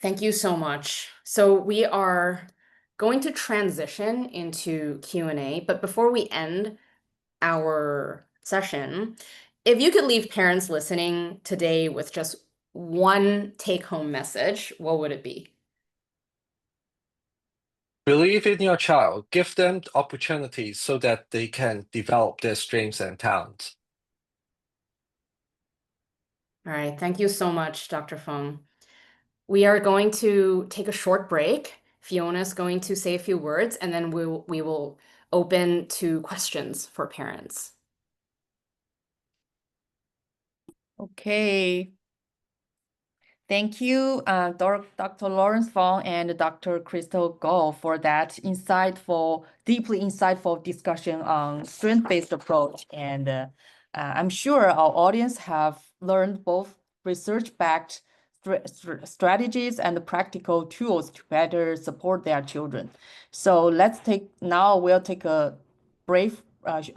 Thank you so much. So we are going to transition into Q&A, but before we end our session, if you could leave parents listening today with just one take-home message, what would it be? Believe in your child, give them opportunities so that they can develop their strengths and talents. All right, thank you so much, Dr. Fung. We are going to take a short break. Fiona's going to say a few words, and then we will open to questions for parents. Okay. Thank you, Dr. Lawrence Fung and Dr. Crystal Goh for that deeply insightful discussion on strength-based approach. And I'm sure our audience have learned both research-backed strategies and practical tools to better support their children. So we'll take a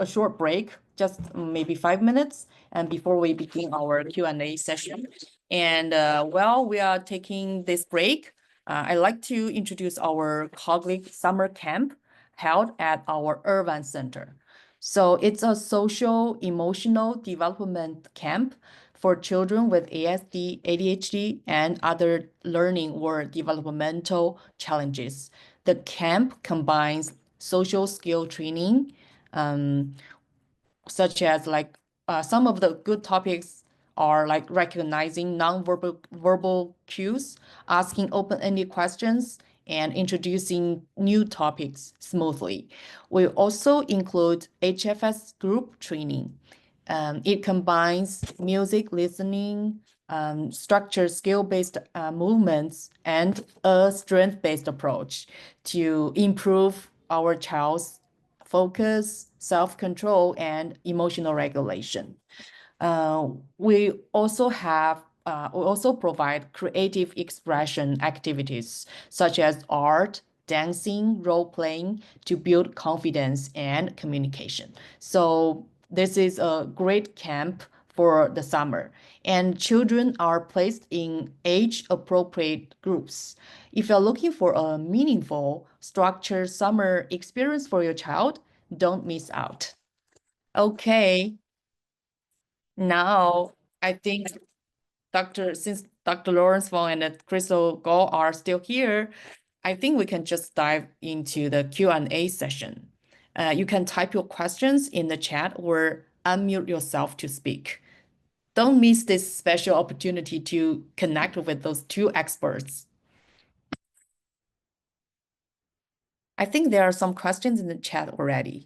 short break just maybe 5 minutes, and before we begin our Q&A session. And while we are taking this break, I'd like to introduce our Cogleap summer camp held at our Irvine Center. So it's a social emotional development camp for children with ASD, ADHD, and other learning or developmental challenges. The camp combines social skill training, such as some of the good topics are like recognizing verbal cues, asking open-ended questions, and introducing new topics smoothly. We also include HFS group training. It combines music listening, structured skill-based movements, and a strength-based approach to improve our child's focus, self-control, and emotional regulation. We also provide creative expression activities such as art, dancing, role-playing to build confidence and communication. So this is a great camp for the summer, and children are placed in age-appropriate groups. If you're looking for a meaningful, structured summer experience for your child, don't miss out. Okay, now I think since Dr. Lawrence Fung and Crystal Goh are still here, I think we can just dive into the Q&A session. You can type your questions in the chat or unmute yourself to speak. Don't miss this special opportunity to connect with those two experts. I think there are some questions in the chat already.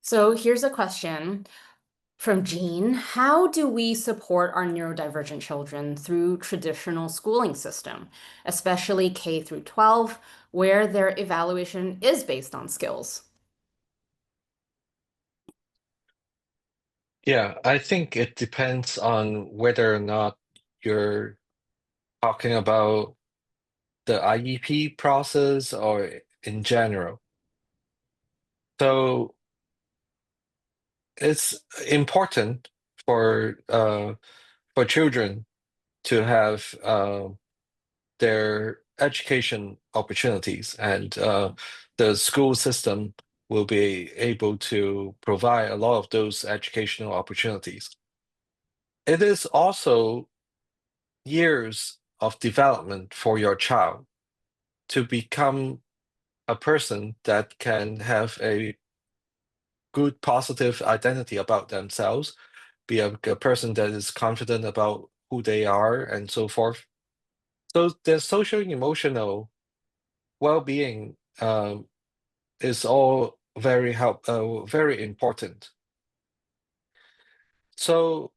So here's a question from Jean. How do we support our neurodivergent children through traditional schooling system, especially K through 12, where their evaluation is based on skills? Yeah, I think it depends on whether or not you're talking about the IEP process or in general. So it's important for children to have their education opportunities, and the school system will be able to provide a lot of those educational opportunities. It is also years of development for your child to become a person that can have a good, positive identity about themselves, be a person that is confident about who they are, and so forth. So their social emotional well-being is all very important. So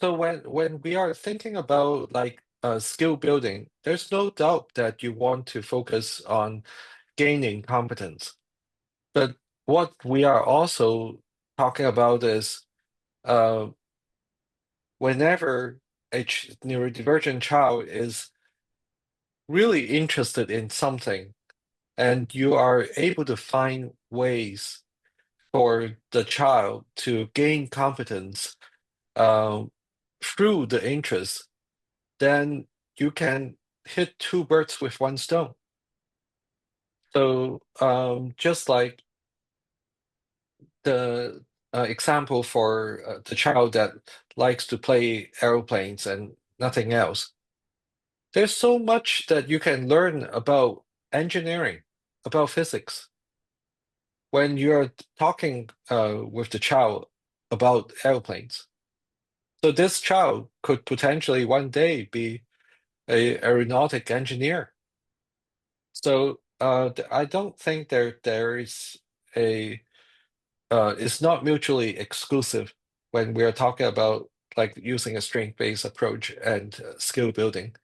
so when we are thinking about like skill building, there's no doubt that you want to focus on gaining competence. But what we are also talking about is whenever a neurodivergent child is really interested in something, and you are able to find ways for the child to gain competence through the interest, then you can hit two birds with one stone. So just like the example for the child that likes to play aeroplanes and nothing else, there's so much that you can learn about engineering, about physics, when you're talking with the child about airplanes. So this child could potentially one day be an aeronautic engineer. So I don't think there is it's not mutually exclusive when we're talking about like using a strength-based approach and skill building.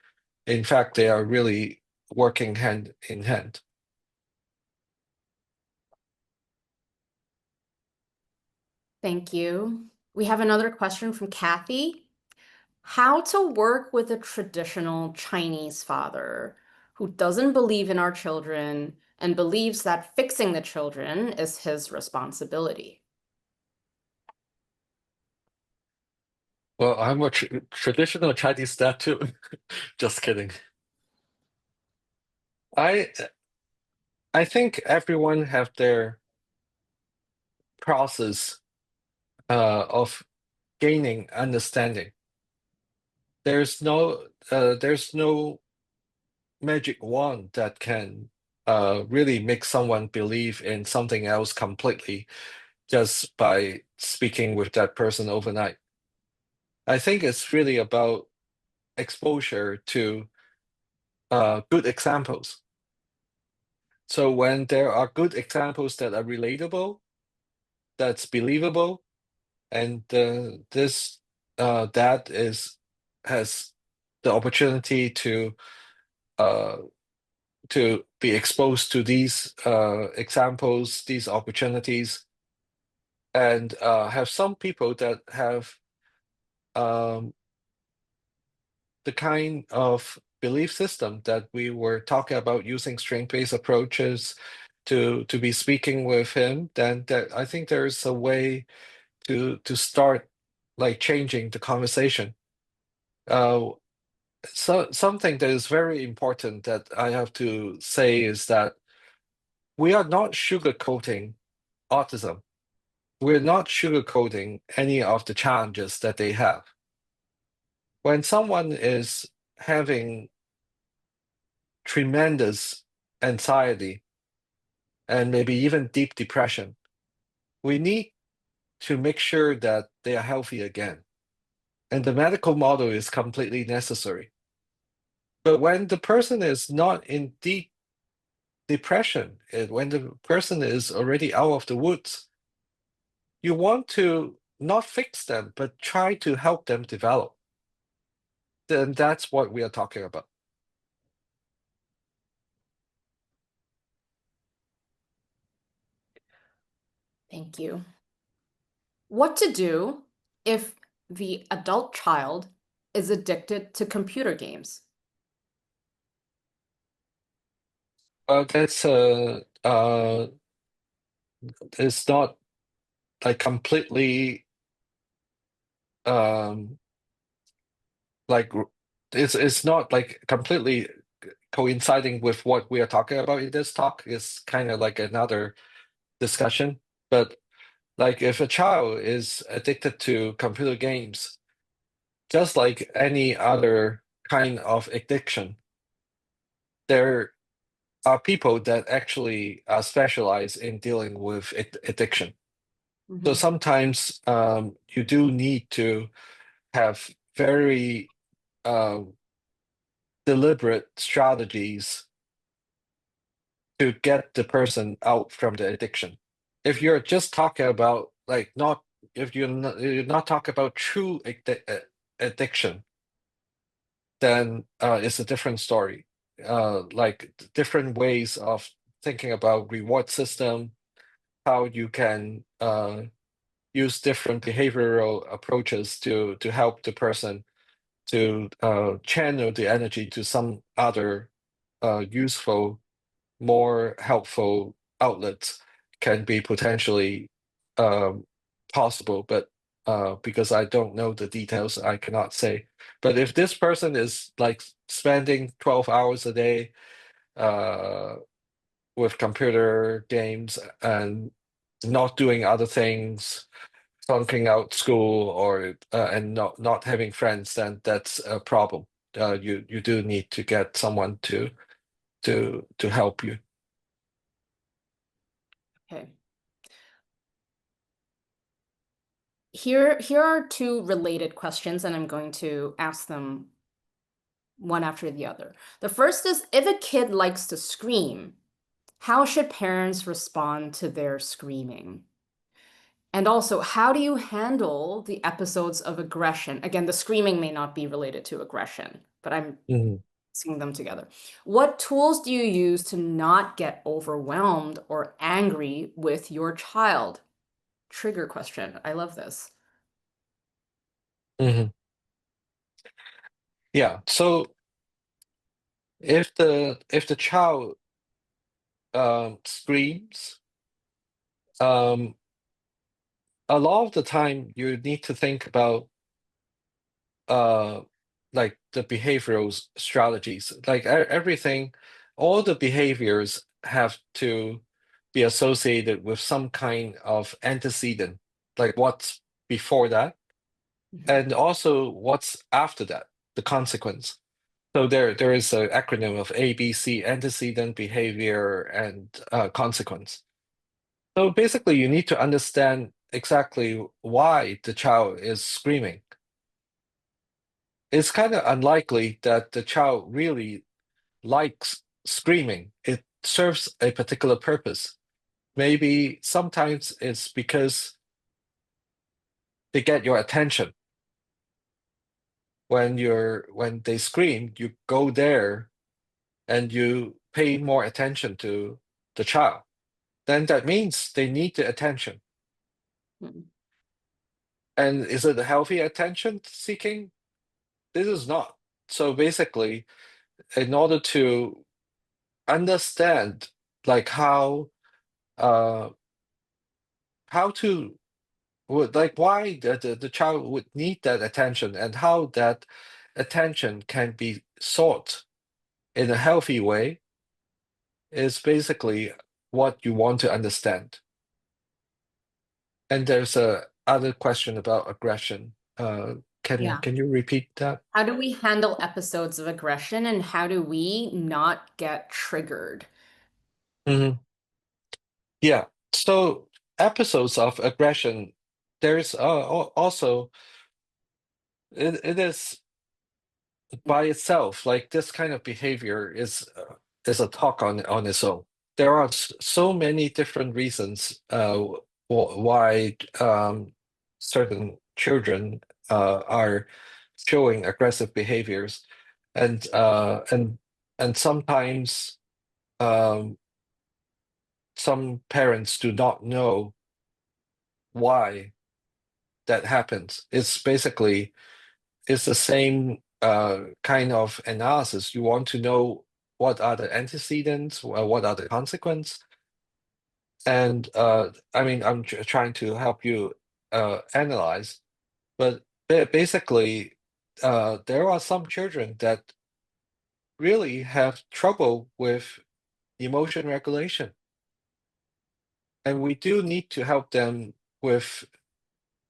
In fact, they are really working hand in hand. Thank you. We have another question from Kathy. How to work with a traditional Chinese father who doesn't believe in our children and believes that fixing the children is his responsibility. Well, I'm a traditional Chinese dad too. Just kidding. I I think everyone have their process of gaining understanding. There's no magic wand that can really make someone believe in something else completely just by speaking with that person overnight. I think it's really about exposure to good examples. So when there are good examples that are relatable, that's believable, and this dad has the opportunity uh, to be exposed to these examples, these opportunities, and have some people that have um, the kind of belief system that we were talking about using strength-based approaches to be speaking with him, then I think there's a way to start like changing the conversation. So something that is very important that I have to say is that we are not sugarcoating autism. We're not sugarcoating any of the challenges that they have. When someone is having tremendous anxiety and maybe even deep depression, we need to make sure that they are healthy again. And the medical model is completely necessary. But when the person is not in deep depression, when the person is already out of the woods, you want to not fix them, but try to help them develop. Then that's what we are talking about. Thank you. What to do if the adult child is addicted to computer games? That's it's not like completely like it's not like completely coinciding with what we are talking about in this talk. Is kind of like another discussion. But like if a child is addicted to computer games, just like any other kind of addiction, there are people that actually specialize in dealing with addiction. So Mhm. sometimes you do need to have very deliberate strategies to get the person out from the addiction. If you're just talking about like not if you're not talking about true addiction, then it's a different story. Like different ways of thinking about reward system, how you can use different behavioral approaches to help the person to channel the energy to some other useful, more helpful outlets can be potentially possible, but because I don't know the details, I cannot say. But if this person is like spending 12 hours a day with computer games and not doing other things, flunking out school or and not having friends, then that's a problem. You do need to get someone to help you. Okay. Here are two related questions, and I'm going to ask them one after the other. The first is, if a kid likes to scream, how should parents respond to their screaming? And also, how do you handle the episodes of aggression? Again, the screaming may not be related to aggression, but I'm Mhm. seeing them together. What tools do you use to not get overwhelmed or angry with your child? trigger question. I love this. Mhm. Yeah. So if the child screams, a lot of the time you need to think about uh like the behavioral strategies. Like everything, all the behaviors have to be associated with some kind of antecedent, like what's before that, and also what's after that, the consequence. So there is an acronym of ABC: antecedent, behavior, and consequence. So basically, you need to understand exactly why the child is screaming. It's kind of unlikely that the child really likes screaming. It serves a particular purpose. Maybe sometimes it's because they get your attention. When they scream, you go there and you pay more attention to the child. Then that means they need the attention. Mhm. And is it a healthy attention seeking? This is not. So basically, in order to understand like uh how to would like why the child would need that attention and how that attention can be sought in a healthy way is basically what you want to understand. And there's a other question about aggression. Yeah. Can you repeat that? How do we handle episodes of aggression and how do we not get triggered? Mhm. Yeah. So episodes of aggression, there's also it is by itself, like this kind of behavior is a talk on its own. There are so many different reasons why certain children are showing aggressive behaviors, and and sometimes um, some parents do not know why that happens. It's basically it's the same kind of analysis. You want to know what are the antecedents, what are the consequences, and I mean, I'm trying to help you analyze, but basically, there are some children that really have trouble with emotion regulation, and we do need to help them with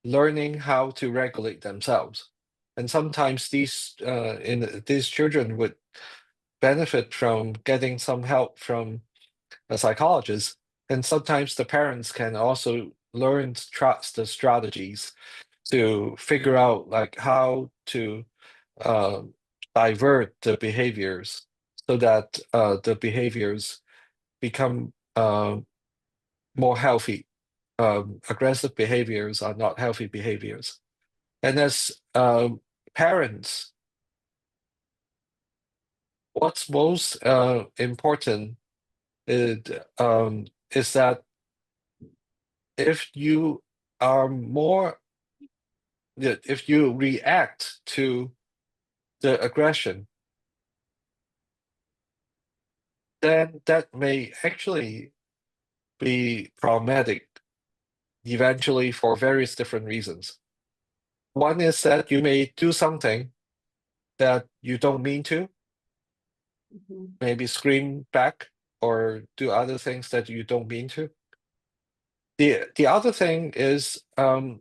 learning how to regulate themselves. And sometimes these children would benefit from getting some help from a psychologist. And sometimes the parents can also learn the strategies to figure out like how to uh, divert the behaviors so that the behaviors become more healthy. Aggressive behaviors are not healthy behaviors. And as parents, what's most important is that if you are more, if you react to the aggression, then that may actually be problematic eventually for various different reasons. One is that you may do something that you don't mean to, Mhm. maybe scream back or do other things that you don't mean to. The other thing is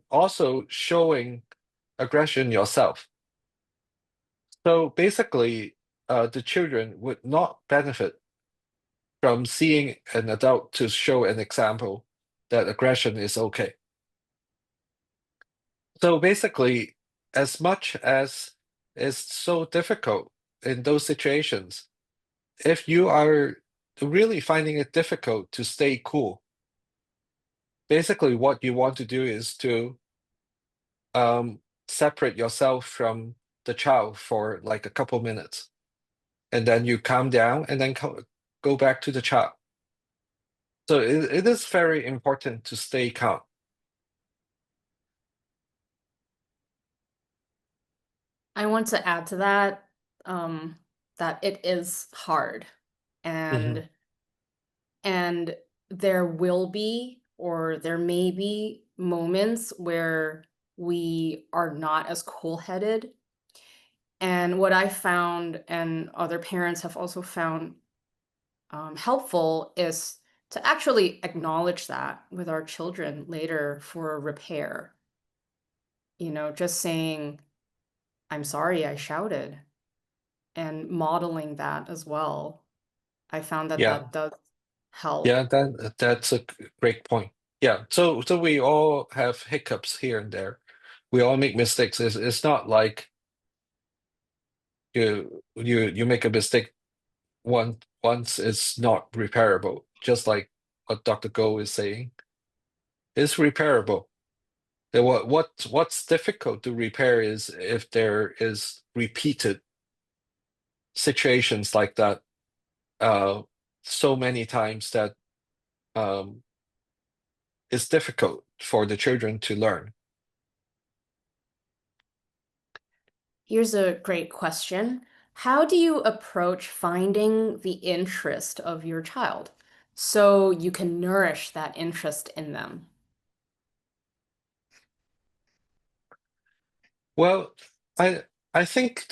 also showing aggression yourself. So basically, the children would not benefit from seeing an adult to show an example that aggression is okay. So basically, as much as it's so difficult in those situations, if you are really finding it difficult to stay cool, basically what you want to do is to separate yourself from the child for like a couple minutes, and then you calm down and then go back to the child. So it is very important to stay calm. I want to add to that, that it is hard, Hmm. and and there will be, or there may be moments where we are not as cool-headed. And what I found, and other parents have also found helpful, is to actually acknowledge that with our children later for repair. Just saying, I'm sorry I shouted, and modeling that as well. I found that Yeah, that does help. yeah, that's a great point. Yeah, so we all have hiccups here and there. We all make mistakes. It's not like you make a mistake once it's not repairable. Just like what Dr. Goh is saying, it's repairable. What's difficult to repair is if there is repeated situations like that, uh, so many times that um, it's difficult for the children to learn. Here's a great question. How do you approach finding the interest of your child so you can nourish that interest in them? Well, I I think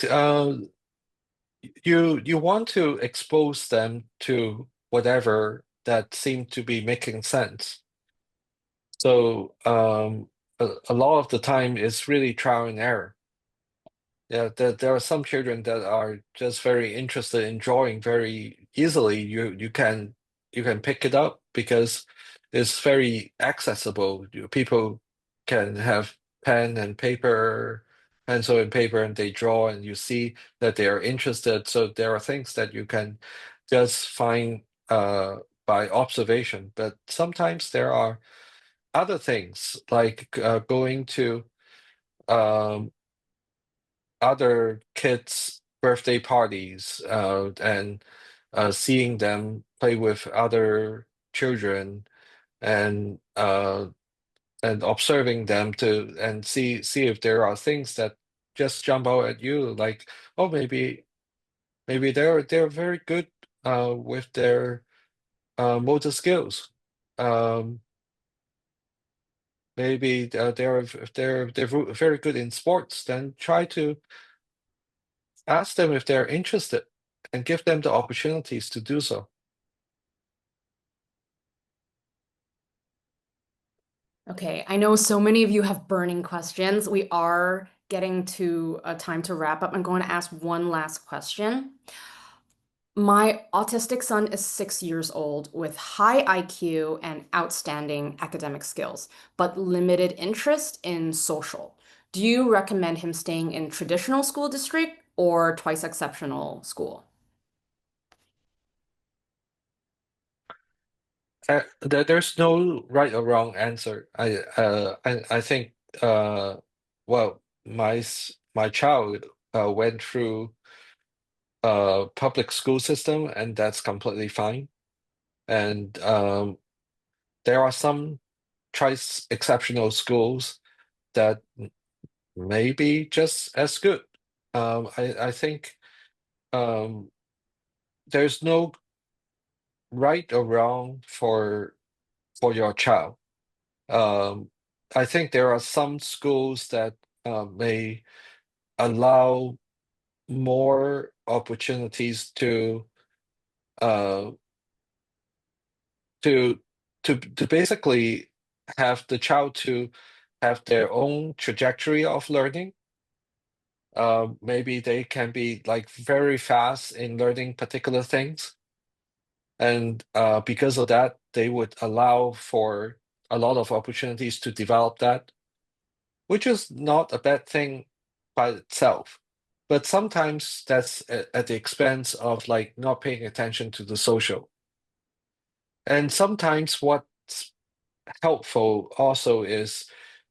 you want to expose them to whatever that seem to be making sense. So a lot of the time it's really trial and error. Yeah, there are some children that are just very interested in drawing very easily. You can pick it up because it's very accessible. People can have pen and paper, pencil and paper, and they draw, and you see that they are interested. So there are things that you can just find by observation. But sometimes there are other things like going to um, other kids' birthday parties and seeing them play with other children and observing them to and see if there are things that just jump out at you like, oh, maybe they're very good with their motor skills. Um, maybe if they're very good in sports, then try to ask them if they're interested and give them the opportunities to do so. Okay, I know so many of you have burning questions. We are getting to a time to wrap up. I'm going to ask one last question. My autistic son is 6 years old with high IQ and outstanding academic skills, but limited interest in social. Do you recommend him staying in traditional school district or twice exceptional school? There's no right or wrong answer. I think well, my child went through public school system, and that's completely fine. And there are some choice exceptional schools that may be just as good. I think um, there's no right or wrong for your child. Um, I think there are some schools that may allow more opportunities uh, to to basically have the child to have their own trajectory of learning. Maybe they can be like very fast in learning particular things, and because of that, they would allow for a lot of opportunities to develop that, which is not a bad thing by itself. But sometimes that's at the expense of like not paying attention to the social. And sometimes what's helpful also is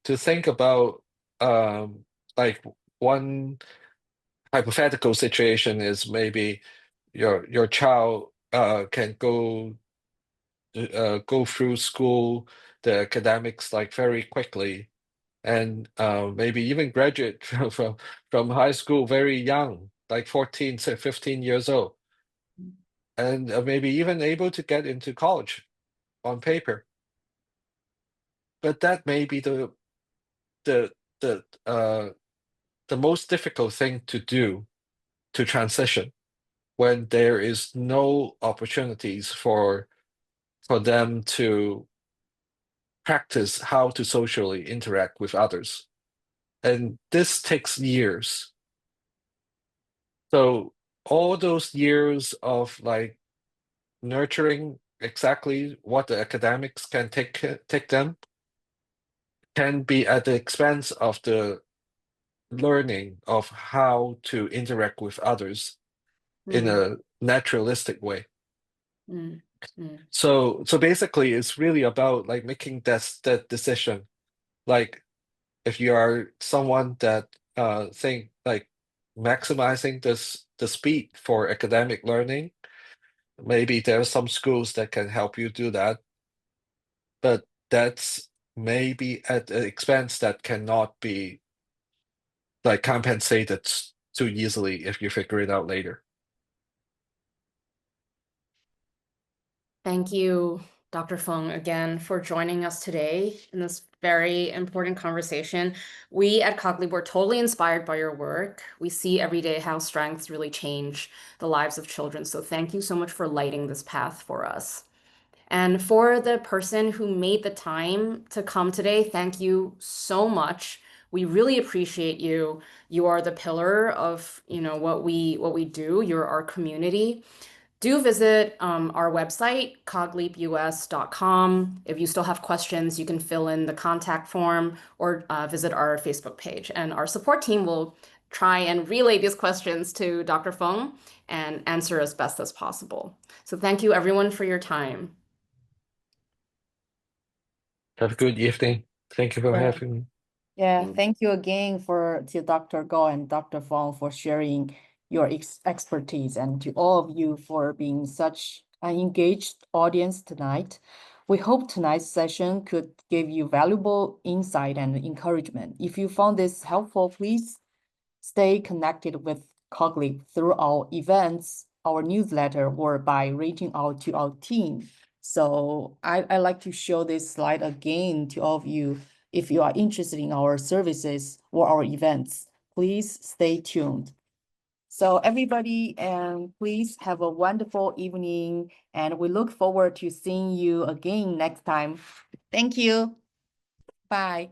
to think about like one hypothetical situation is maybe your child can go through school, the academics like very quickly, and maybe even graduate from high school very young, like 14 to 15 years old, and maybe even able to get into college on paper. But that may be the most difficult thing to do, to transition, when there is no opportunities for them to practice how to socially interact with others. And this takes years. So all those years of like nurturing exactly what the academics can take them can be at the expense of the learning of how to interact with others in a naturalistic way. Mm, mm, So basically it's really about like making that decision. Like if you are someone that think like maximizing the speed for academic learning, maybe there are some schools that can help you do that, but that's maybe at an expense that cannot be like compensated too easily if you figure it out later. Thank you, Dr. Fung, again for joining us today in this very important conversation. We at Cogleap were totally inspired by your work. We see every day how strengths really change the lives of children. So thank you so much for lighting this path for us. And for the person who made the time to come today, thank you so much. We really appreciate you. You are the pillar of, what we do. You're our community. Do visit our website, cogleapus.com. If you still have questions, you can fill in the contact form or visit our Facebook page. And our support team will try and relay these questions to Dr. Fung and answer as best as possible. So thank you everyone for your time. Have a good evening. Thank you for Yeah. having me. Yeah, thank you again to Dr. Goh and Dr. Fong for sharing your expertise, and to all of you for being such an engaged audience tonight. We hope tonight's session could give you valuable insight and encouragement. If you found this helpful, please stay connected with Cogleap through our events, our newsletter, or by reaching out to our team. So I like to show this slide again to all of you. If you are interested in our services or our events, please stay tuned. So everybody, and please have a wonderful evening, and we look forward to seeing you again next time. Thank you. Bye.